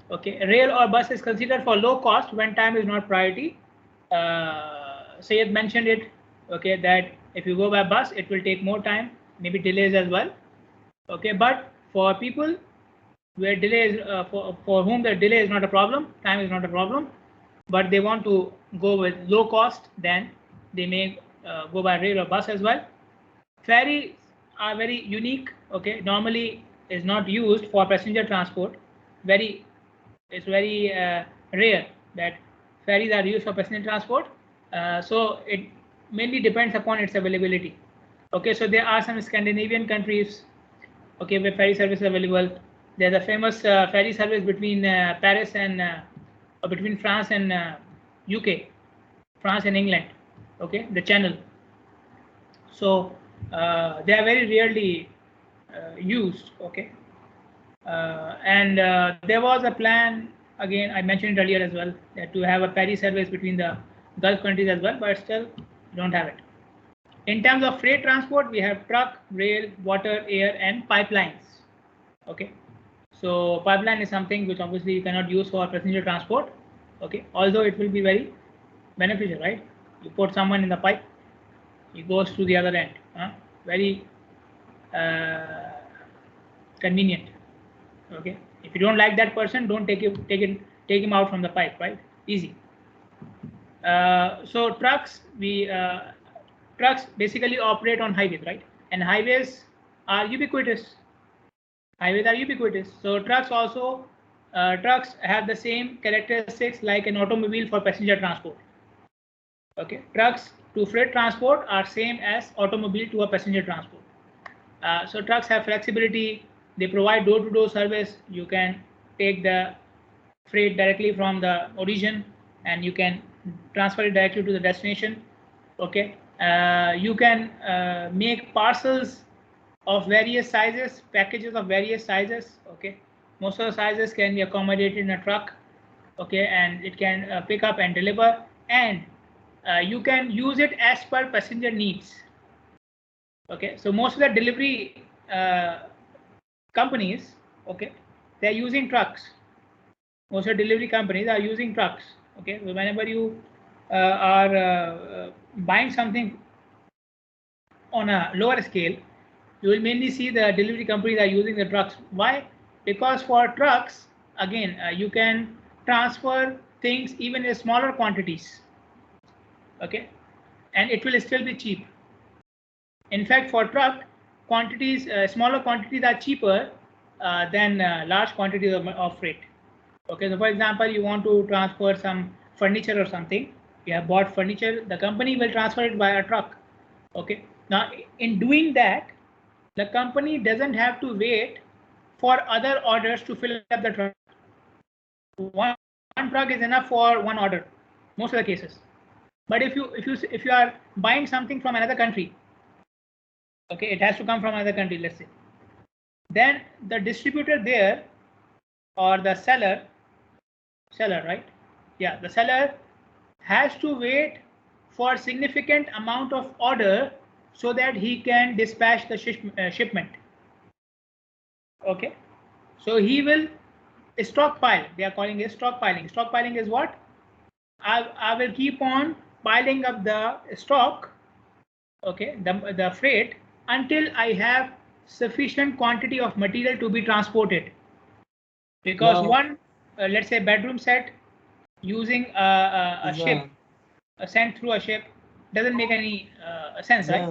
Okay, rail or bus is considered for low cost when time is not priority. Sayed mentioned it. Okay, that if you go by bus, it will take more time, maybe delays as well. Okay, but for people where delays, for whom the delay is not a problem, time is not a problem, but they want to go with low cost, then they may go by rail or bus as well. Ferries are very unique. Okay, normally is not used for passenger transport. It's very rare that ferries are used for passenger transport. So it mainly depends upon its availability. Okay, so there are some Scandinavian countries, okay, where ferry service is available. There's a famous ferry service between Paris and or between France and UK, France and England. Okay, the Channel. So they are very rarely used. Okay, and there was a plan, again I mentioned it earlier as well, that to have a ferry service between the Gulf countries as well, but still don't have it. In terms of freight transport, we have truck, rail, water, air, and pipelines. Okay, so pipeline is something which obviously you cannot use for passenger transport. Okay, although it will be very beneficial, right? You put someone in the pipe, he goes to the other end. very convenient. Okay, if you don't like that person, don't take him out from the pipe, right? Easy. So trucks basically operate on highways, right? And highways are ubiquitous. So trucks have the same characteristics like an automobile for passenger transport. Okay, trucks to freight transport are same as automobile to a passenger transport. So trucks have flexibility. They provide door-to-door service. You can take the freight directly from the origin and you can transfer it directly to the destination. Okay, you can make parcels of various sizes, packages of various sizes. Okay, most of the sizes can be accommodated in a truck. Okay, and it can pick up and deliver, and you can use it as per passenger needs. Okay, so most of the delivery companies, okay, they're using trucks. Most of the delivery companies are using trucks. Okay, so whenever you are buying something on a lower scale, you will mainly see the delivery companies are using the trucks. Why? Because for trucks, again, you can transfer things even in smaller quantities. Okay, and it will still be cheap. In fact, for truck quantities, smaller quantities are cheaper than large quantities of freight. Okay, so for example, you want to transfer some furniture or something. You have bought furniture. The company will transfer it by a truck. Okay, now in doing that, the company doesn't have to wait for other orders to fill up the truck. One truck is enough for one order, most of the cases. But if you are buying something from another country, okay, it has to come from another country, let's say. Then the distributor there, or the seller, right? Yeah, the seller has to wait for significant amount of order so that he can dispatch the shipment. Okay, so he will stockpile. They are calling it stockpiling. Stockpiling is what? I will keep on piling up the stock, okay, the freight, until I have sufficient quantity of material to be transported. Because one, let's say, bedroom set using a ship, sent through a ship, doesn't make any sense, right?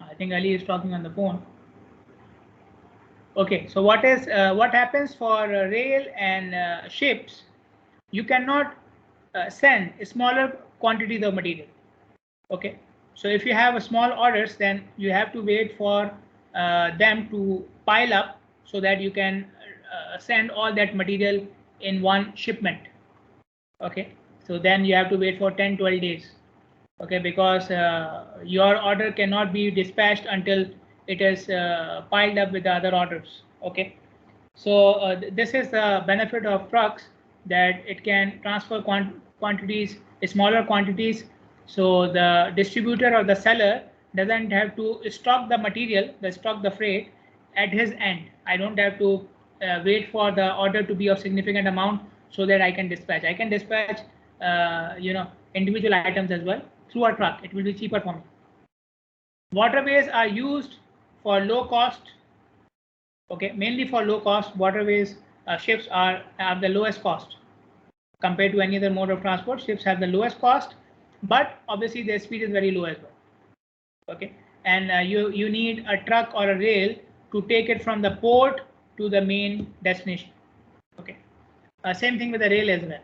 I think Ali is talking on the phone. Okay, so what happens for rail and ships? You cannot send smaller quantities of material. Okay, so if you have small orders, then you have to wait for them to pile up so that you can send all that material in one shipment. Okay, so then you have to wait for 10-12 days. Okay, because your order cannot be dispatched until it is piled up with the other orders. Okay, so this is the benefit of trucks, that it can transfer quantities, smaller quantities, so the distributor or the seller doesn't have to stock the material, stock the freight at his end. I don't have to wait for the order to be of significant amount so that I can dispatch. I can dispatch individual items as well through a truck. It will be cheaper for me. Waterways are used for low cost. Okay, mainly for low cost. Waterways, ships have the lowest cost compared to any other mode of transport. Ships have the lowest cost, but obviously their speed is very low as well. Okay, and you need a truck or a rail to take it from the port to the main destination. Okay, same thing with the rail as well.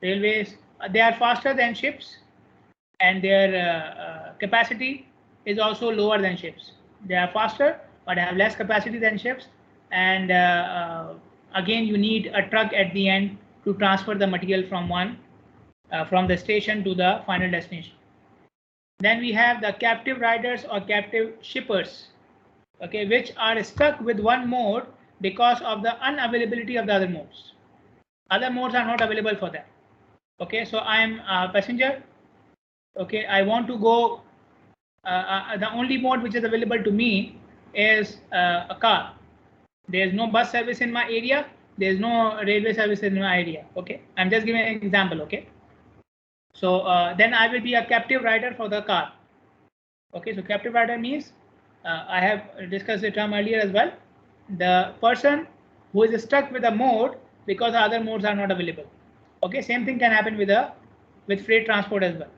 Railways, they are faster than ships, and their capacity is also lower than ships. They are faster but have less capacity than ships, and again, you need a truck at the end to transfer the material from the station to the final destination. Then we have the captive riders or captive shippers, okay, which are stuck with one mode because of the unavailability of the other modes. Other modes are not available for them. Okay, so I am a passenger. Okay, I want to go. The only mode which is available to me is a car. There is no bus service in my area. There is no railway service in my area. Okay, I'm just giving an example. Okay, so then I will be a captive rider for the car. Okay, so captive rider means I have discussed the term earlier as well. The person who is stuck with a mode because the other modes are not available. Okay, same thing can happen with freight transport as well.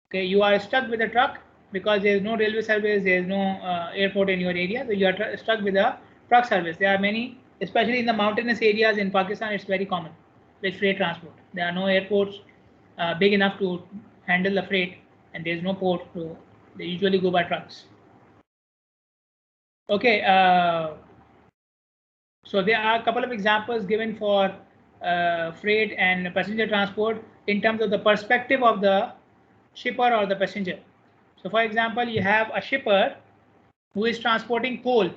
Okay, you are stuck with a truck because there is no railway service, there is no airport in your area, so you are stuck with a truck service. There are many, especially in the mountainous areas in Pakistan, it's very common with freight transport. There are no airports big enough to handle the freight, and there is no port, so they usually go by trucks. Okay, so there are a couple of examples given for freight and passenger transport in terms of the perspective of the shipper or the passenger. So for example, you have a shipper who is transporting coal.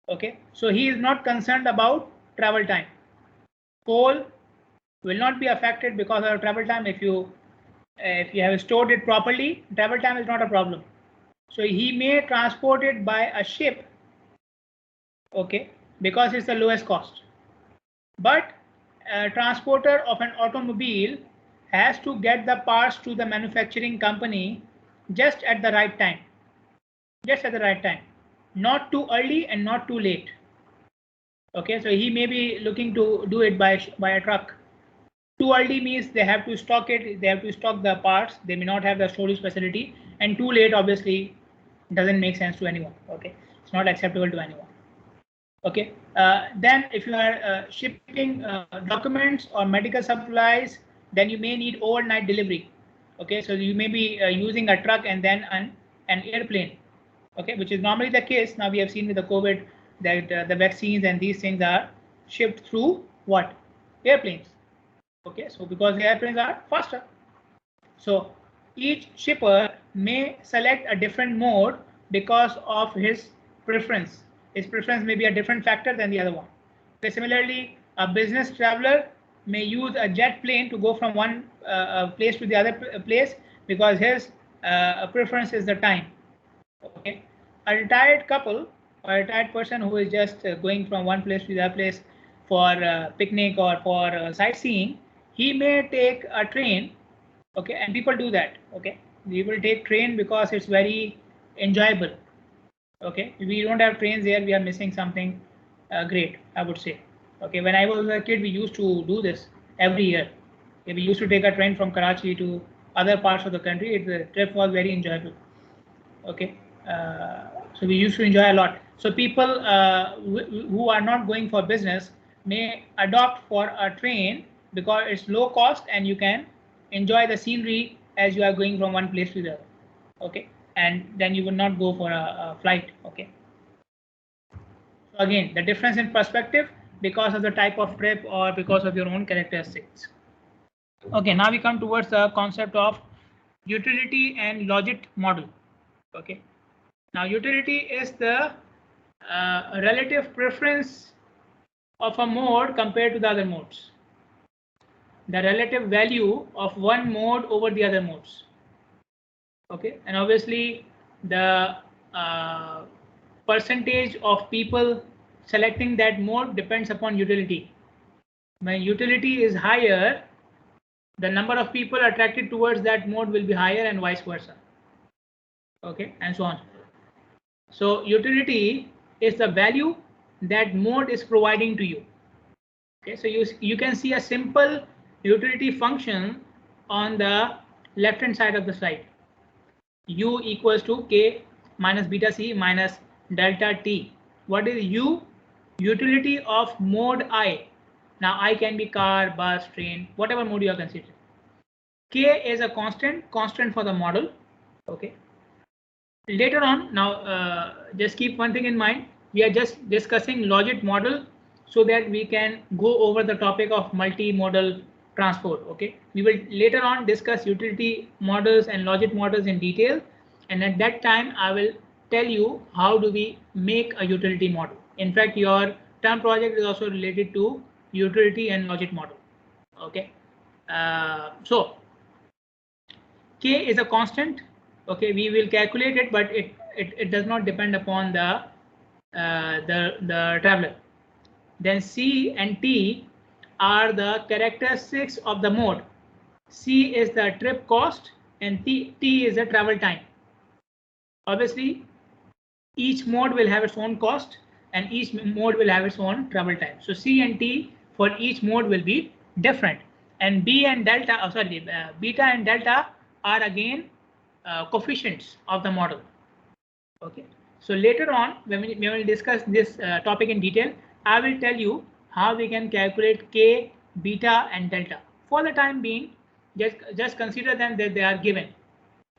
Okay, so he is not concerned about travel time. Coal will not be affected because of travel time. If you have stored it properly, travel time is not a problem. So he may transport it by a ship, okay, because it's the lowest cost. But a transporter of an automobile has to get the parts to the manufacturing company just at the right time. Just at the right time. Not too early and not too late. Okay, so he may be looking to do it by a truck. Too early means they have to stock it, they have to stock the parts, they may not have the storage facility, and too late obviously doesn't make sense to anyone. Okay, it's not acceptable to anyone. Okay, then if you are shipping documents or medical supplies, then you may need overnight delivery. Okay, so you may be using a truck and then an airplane. Okay, which is normally the case. Now we have seen with the COVID that the vaccines and these things are shipped through what? Airplanes. Okay, so because the airplanes are faster. So each shipper may select a different mode because of his preference. His preference may be a different factor than the other one. Okay, similarly, a business traveler may use a jet plane to go from one place to the other place because his preference is the time. Okay, a retired couple or a retired person who is just going from one place to the other place for picnic or for sightseeing, he may take a train. Okay, and people do that. Okay, we will take train because it's very enjoyable. Okay, we don't have trains here, we are missing something great, I would say. Okay, when I was a kid, we used to do this every year. Okay, we used to take a train from Karachi to other parts of the country. The trip was very enjoyable. Okay, so we used to enjoy a lot. So people who are not going for business may adopt for a train because it's low cost and you can enjoy the scenery as you are going from one place to the other. Okay, and then you will not go for a flight. Okay, so again, the difference in perspective because of the type of trip or because of your own characteristics. Okay, now we come towards the concept of utility and logit model. Okay, now utility is the relative preference of a mode compared to the other modes. The relative value of one mode over the other modes. Okay, and obviously the percentage of people selecting that mode depends upon utility. When utility is higher, the number of people attracted towards that mode will be higher and vice versa. Okay, and so on. So utility is the value that mode is providing to you. Okay, so you can see a simple utility function on the left hand side of the slide. U equals to K minus beta C minus delta T. What is U? Utility of mode I. Now I can be car, bus, train, whatever mode you are considering. K is a constant for the model. Okay. Later on, now just keep one thing in mind. We are just discussing logit model so that we can go over the topic of multimodal transport. Okay, we will later on discuss utility models and logit models in detail, and at that time I will tell you how do we make a utility model. In fact, your term project is also related to utility and logit model. Okay, so K is a constant. Okay, we will calculate it, but it does not depend upon the the traveler. Then C and T are the characteristics of the mode. C is the trip cost and T is the travel time. Obviously, each mode will have its own cost and each mode will have its own travel time. So C and T for each mode will be different. And B and delta, beta and delta are again coefficients of the model. Okay. So later on, when we will discuss this topic in detail, I will tell you how we can calculate K, beta, and delta. For the time being, just consider them that they are given.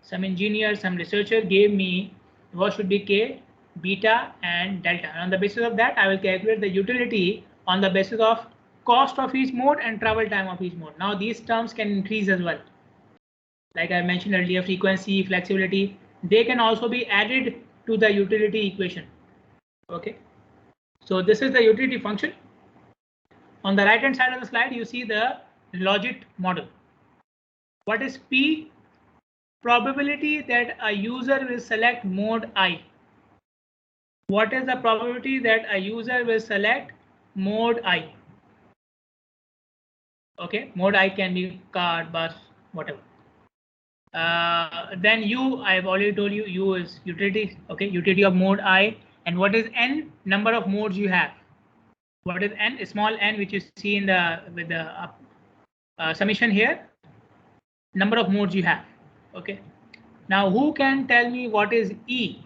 Some engineer, some researcher gave me what should be K, beta, and delta. And on the basis of that, I will calculate the utility on the basis of cost of each mode and travel time of each mode. Now these terms can increase as well. Like I mentioned earlier, frequency, flexibility, they can also be added to the utility equation. Okay, so this is the utility function. On the right hand side of the slide, you see the logit model. What is P? Probability that a user will select mode I. What is the probability that a user will select mode I? Okay, mode I can be car, bus, whatever. Then U, I've already told you, U is utility. Okay, utility of mode I. And what is N? Number of modes you have. What is N? Small n, which you see in the with the summation here. Number of modes you have. Okay. Now, who can tell me what is E?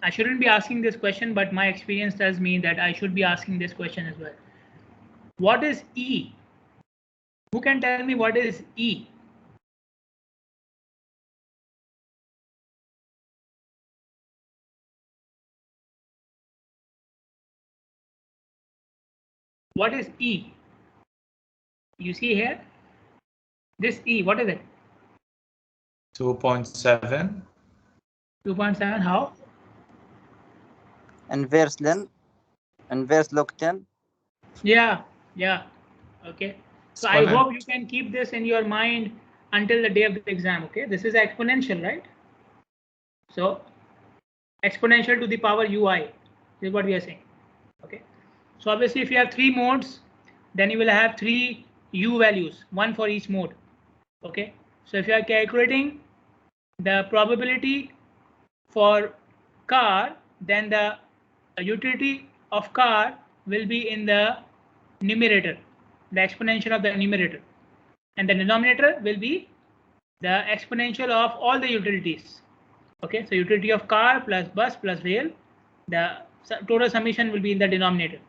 I shouldn't be asking this question, but my experience tells me that I should be asking this question as well. What is E? Who can tell me what is E? What is E? You see here, this E, what is it? 2.7. 2.7, how? Inverse length, inverse log 10. Yeah. Okay. So I hope you can keep this in your mind until the day of the exam. Okay. This is exponential, right? So exponential to the power ui is what we are saying. Okay. So obviously, if you have 3 modes, then you will have 3 u values, 1 for each mode. Okay. So if you are calculating the probability for car, then the utility of car will be in the numerator, the exponential of the numerator, and the denominator will be the exponential of all the utilities. Okay, so utility of car plus bus plus rail, the total summation will be in the denominator.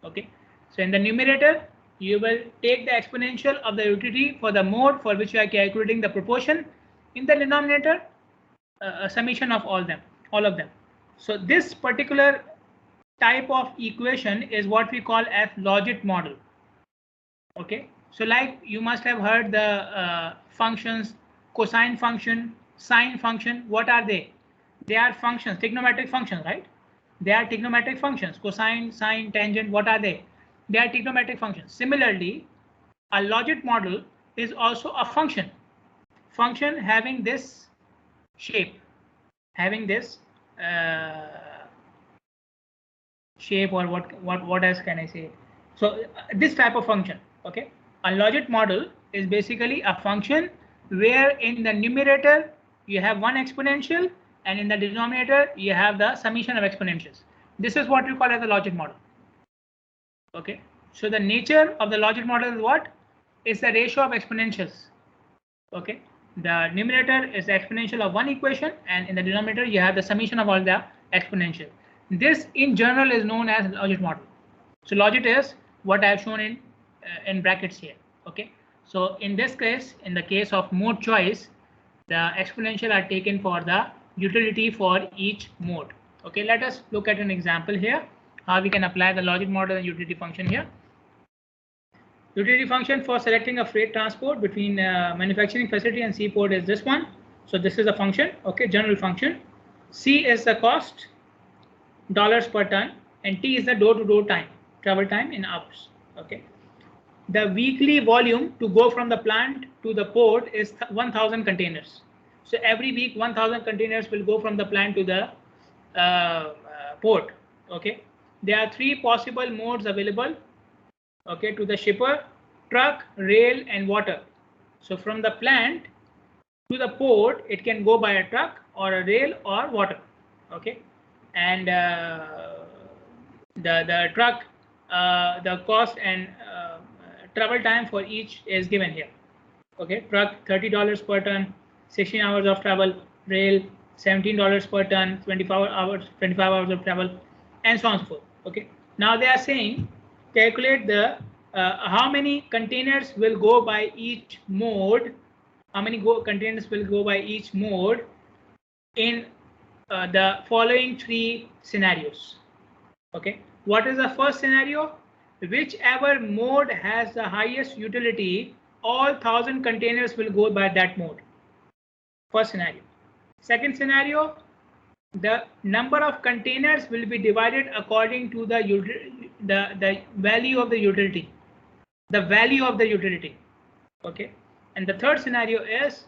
Okay, so in the numerator, you will take the exponential of the utility for the mode for which you are calculating the proportion. In the denominator, a summation of all of them. So this particular type of equation is what we call as logit model. Okay, so like you must have heard the functions, cosine function, sine function. What are they? They are functions, trigonometric functions, right? They are trigonometric functions. Cosine, sine, tangent. What are they? They are trigonometric functions. Similarly, a logit model is also a function having this shape, having this shape, or what else can I say? So this type of function. Okay, a logit model is basically a function where in the numerator you have one exponential and in the denominator you have the summation of exponentials. This is what we call as a logit model. Okay, so the nature of the logit model is what? Is the ratio of exponentials. Okay, the numerator is the exponential of one equation and in the denominator you have the summation of all the exponential. This in general is known as logit model. So logit is what I have shown in brackets here. Okay, so in this case, in the case of mode choice, the exponential are taken for the utility for each mode. Okay, let us look at an example here, how we can apply the logit model and utility function here. Utility function for selecting a freight transport between manufacturing facility and seaport is this one. So this is a function, okay, general function. C is the cost, dollars per ton, and T is the door-to-door time, travel time in hours. Okay, the weekly volume to go from the plant to the port is 1,000 containers. So every week 1,000 containers will go from the plant to the port. Okay, there are three possible modes available. Okay, to the shipper: truck, rail, and water. So from the plant to the port, it can go by a truck or a rail or water. Okay, and the truck, the cost and travel time for each is given here. Okay, truck $30 per ton, 16 hours of travel. Rail $17 per ton, 25 hours of travel, and so on and so forth. Okay, now they are saying calculate the how many containers will go by each mode. How many containers will go by each mode in the following three scenarios. Okay, what is the first scenario? Whichever mode has the highest utility, all 1,000 containers will go by that mode. First scenario. Second scenario, the number of containers will be divided according to the value of the utility. The value of the utility. Okay, and the third scenario is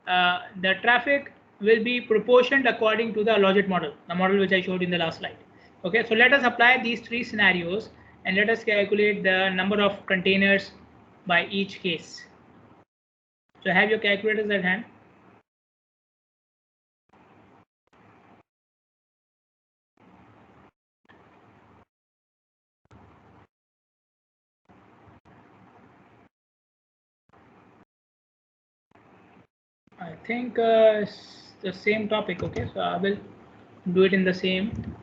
the traffic will be proportioned according to the logit model, the model which I showed in the last slide. Okay, so let us apply these three scenarios and let us calculate the number of containers by each case. So have your calculators at hand. I think it's the same topic. Okay, so I will do it in the same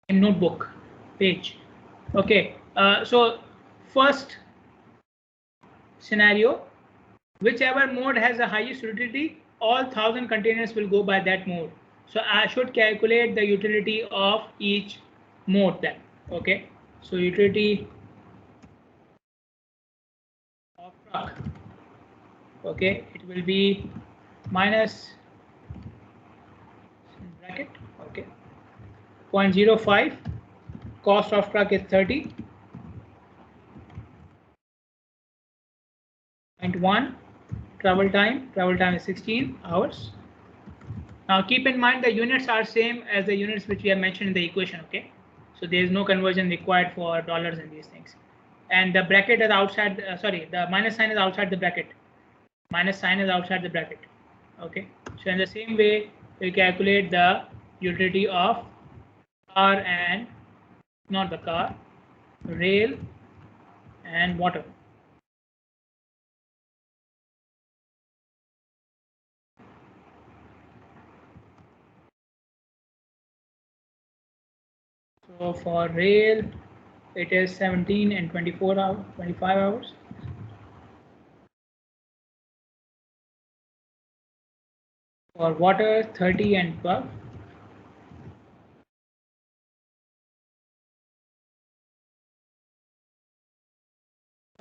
notebook page. Okay, so first scenario, whichever mode has the highest utility, all 1,000 containers will go by that mode. So I should calculate the utility of each mode then. Okay, so utility of truck. Okay, it will be minus bracket. Okay, 0.05. Cost of truck is 30. 0.1. Travel time is 16 hours. Now keep in mind the units are same as the units which we have mentioned in the equation. Okay, so there is no conversion required for dollars and these things. And the bracket is outside. Sorry, the minus sign is outside the bracket. Minus sign is outside the bracket. Okay, so in the same way we calculate the utility of car and not the car, rail and water. So for rail, it is 17 and 24 hours, 25 hours. For water, 30 and 12.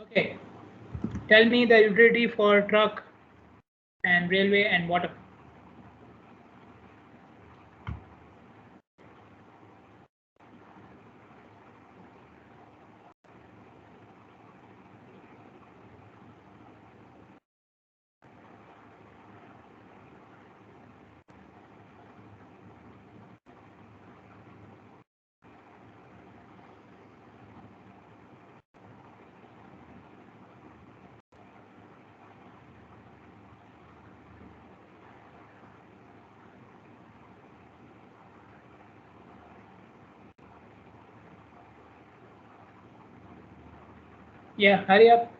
Okay, tell me the utility for truck and railway and water. Yeah, hurry up.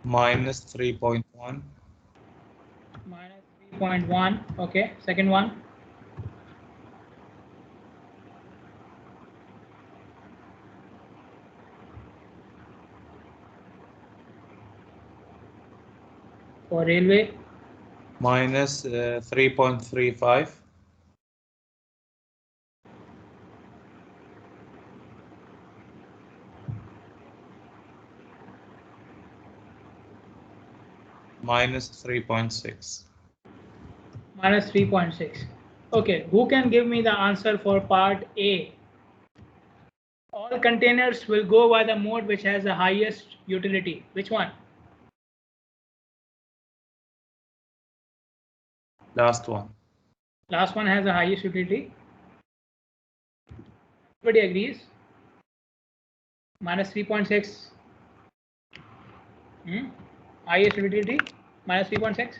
Minus 3.1. Minus 3.1. Okay, second one. For railway. Minus 3.35. Minus 3.6. Minus 3.6. Okay, who can give me the answer for part A? All containers will go by the mode which has the highest utility. Which one? Last one. Last one has the highest utility. Everybody agrees? Minus 3.6. Highest utility, minus 3.6.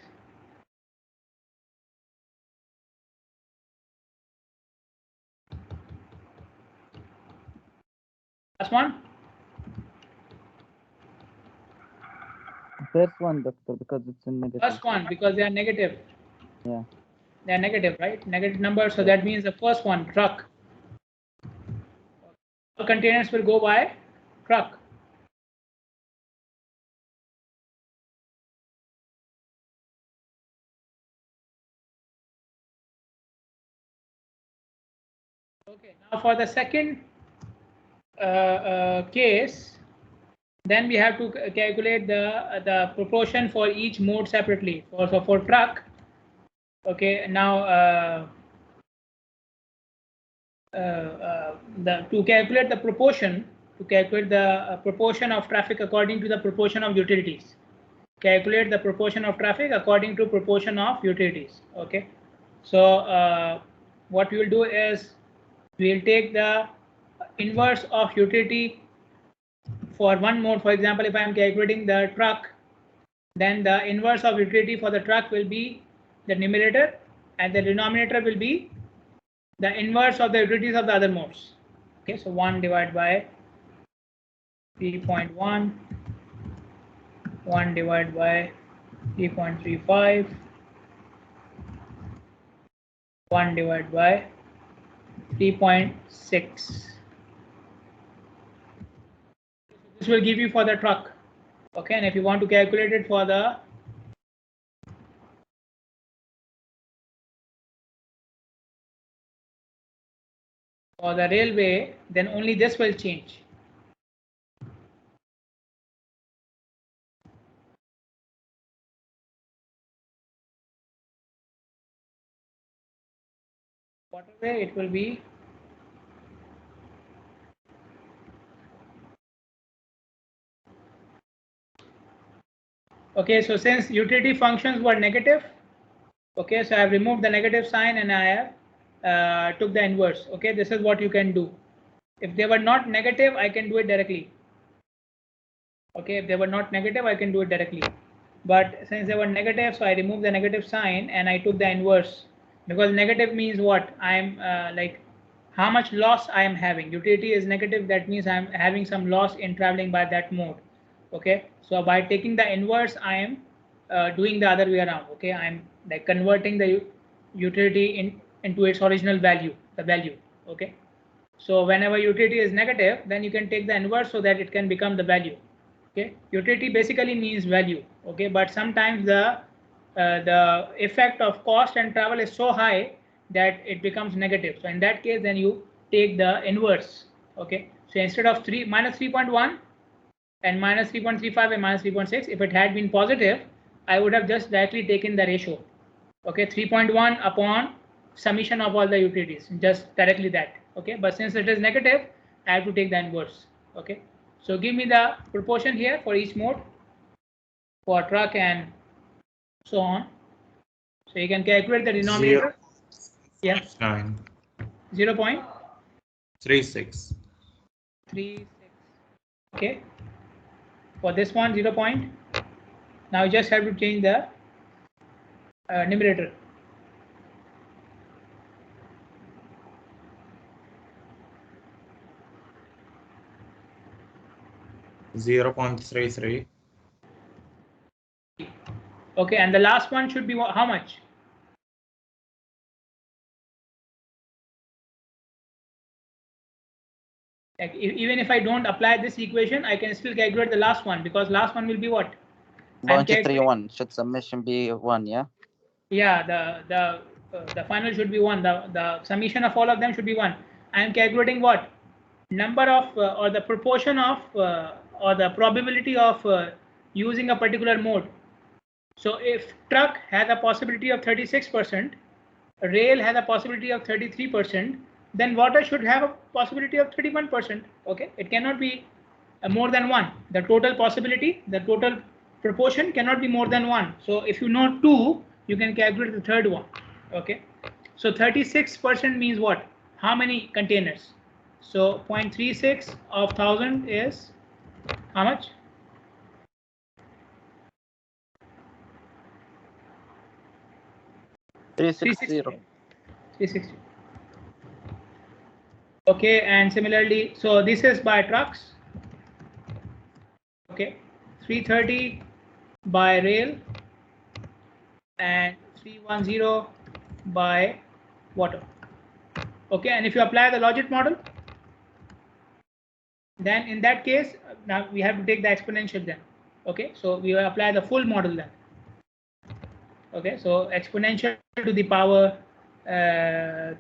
Last one. First one, doctor, because it's in negative. First one, because they are negative. Yeah. They are negative, right? Negative number. So that means the first one, truck. All containers will go by truck. Okay, now for the second case, then we have to calculate the proportion for each mode separately. So for truck, okay, now to calculate the proportion, of traffic according to the proportion of utilities. Calculate the proportion of traffic according to proportion of utilities. Okay, so what we will do is we will take the inverse of utility for one mode. For example, if I am calculating the truck, then the inverse of utility for the truck will be the numerator, and the denominator will be the inverse of the utilities of the other modes. Okay, so 1 divided by 3.1, 1 divided by 3.35, 1 divided by 3.6. This will give you for the truck. Okay, and if you want to calculate it for the railway, then only this will change. Waterway, it will be okay. So since utility functions were negative, okay, so I have removed the negative sign and I have took the inverse. Okay, this is what you can do. If they were not negative, I can do it directly. Okay, if they were not negative, I can do it directly. But since they were negative, so I removed the negative sign and I took the inverse, because negative means what? I am like how much loss I am having. Utility is negative, that means I am having some loss in traveling by that mode. Okay, so by taking the inverse, I am doing the other way around. Okay, I am like converting the utility into its original value, the value. Okay, so whenever utility is negative, then you can take the inverse so that it can become the value. Okay, utility basically means value. Okay, but sometimes the effect of cost and travel is so high that it becomes negative. So in that case, then you take the inverse. Okay, so instead of minus 3.1 and minus 3.35 and minus 3.6, if it had been positive, I would have just directly taken the ratio. Okay, 3.1 upon summation of all the utilities, just directly that. Okay, but since it is negative, I have to take the inverse. Okay, so give me the proportion here for each mode, for truck and so on. So you can calculate the denominator. 0.9. 0.36. Okay, for this one 0. Now you just have to change the numerator. $0.33. Okay, and the last one should be how much? Like even if I don't apply this equation, I can still calculate the last one, because last one will be what? 0.31. Should summation be 1? Yeah. Yeah, the final should be 1. The summation of all of them should be 1. I am calculating what? Number of or the proportion of or the probability of using a particular mode. So if truck has a possibility of 36%, rail has a possibility of 33%, then water should have a possibility of 31%. Okay, it cannot be more than one. The total possibility, the total proportion cannot be more than one. So if you know two, you can calculate the third one. Okay, so 36% means what? How many containers? So 0.36 of 1000 is how much? 360. 360. Okay, and similarly, so this is by trucks. Okay, 330 by rail and 310 by water. Okay, and if you apply the logit model, then in that case, now we have to take the exponential then. Okay, so we will apply the full model then. Okay, so exponential to the power, where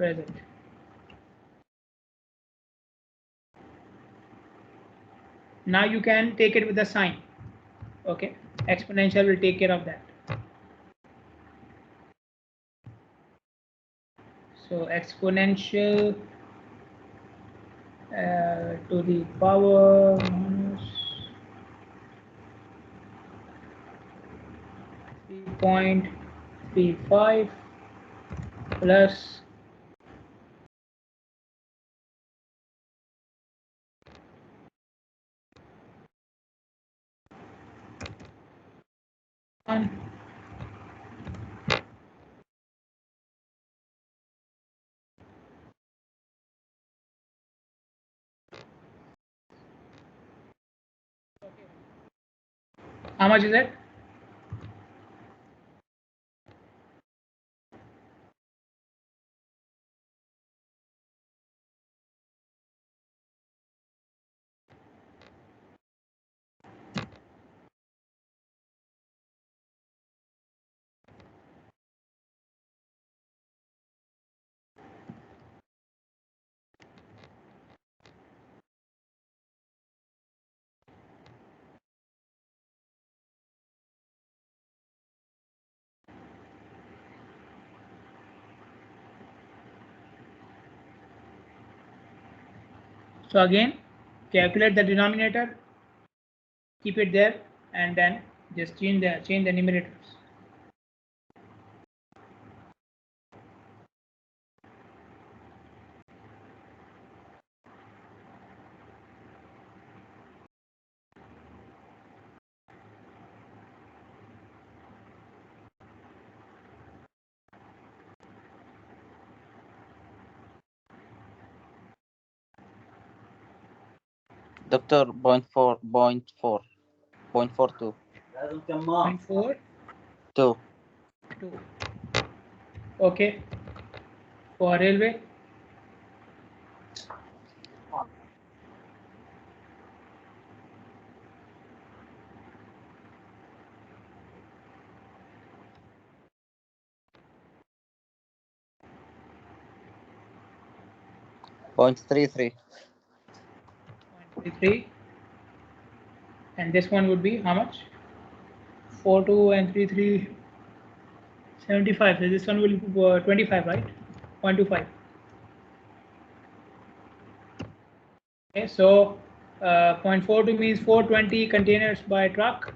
is it? Now you can take it with the sign. Okay, exponential will take care of that. So exponential to the power minus 3.35 plus 1. How much is it? So again, calculate the denominator, keep it there, and then just change the numerators. Doctor, 0.42. 0.4. 2. 2. Okay. For railway. Point 33. 0.33. And this one would be how much? 42 and 33. 75. So this one will be 25, right? 0.25. Okay, so 0.42 means 420 containers by truck.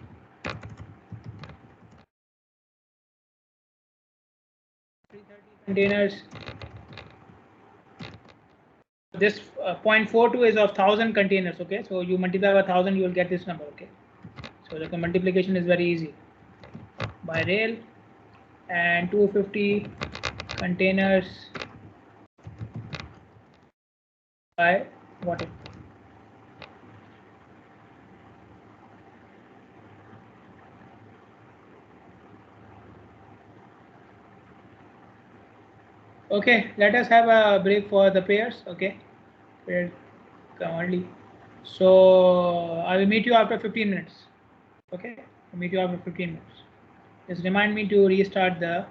330 containers. This 0.42 is of 1000 containers. Okay, so you multiply by 1000, you will get this number. Okay, so the multiplication is very easy. By rail and 250 containers by water. Okay, let us have a break for the pairs. Okay, pair come early. So I will meet you after 15 minutes. Okay, I'll meet you after 15 minutes. Just remind me to restart the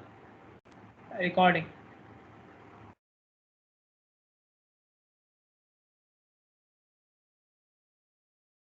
recording.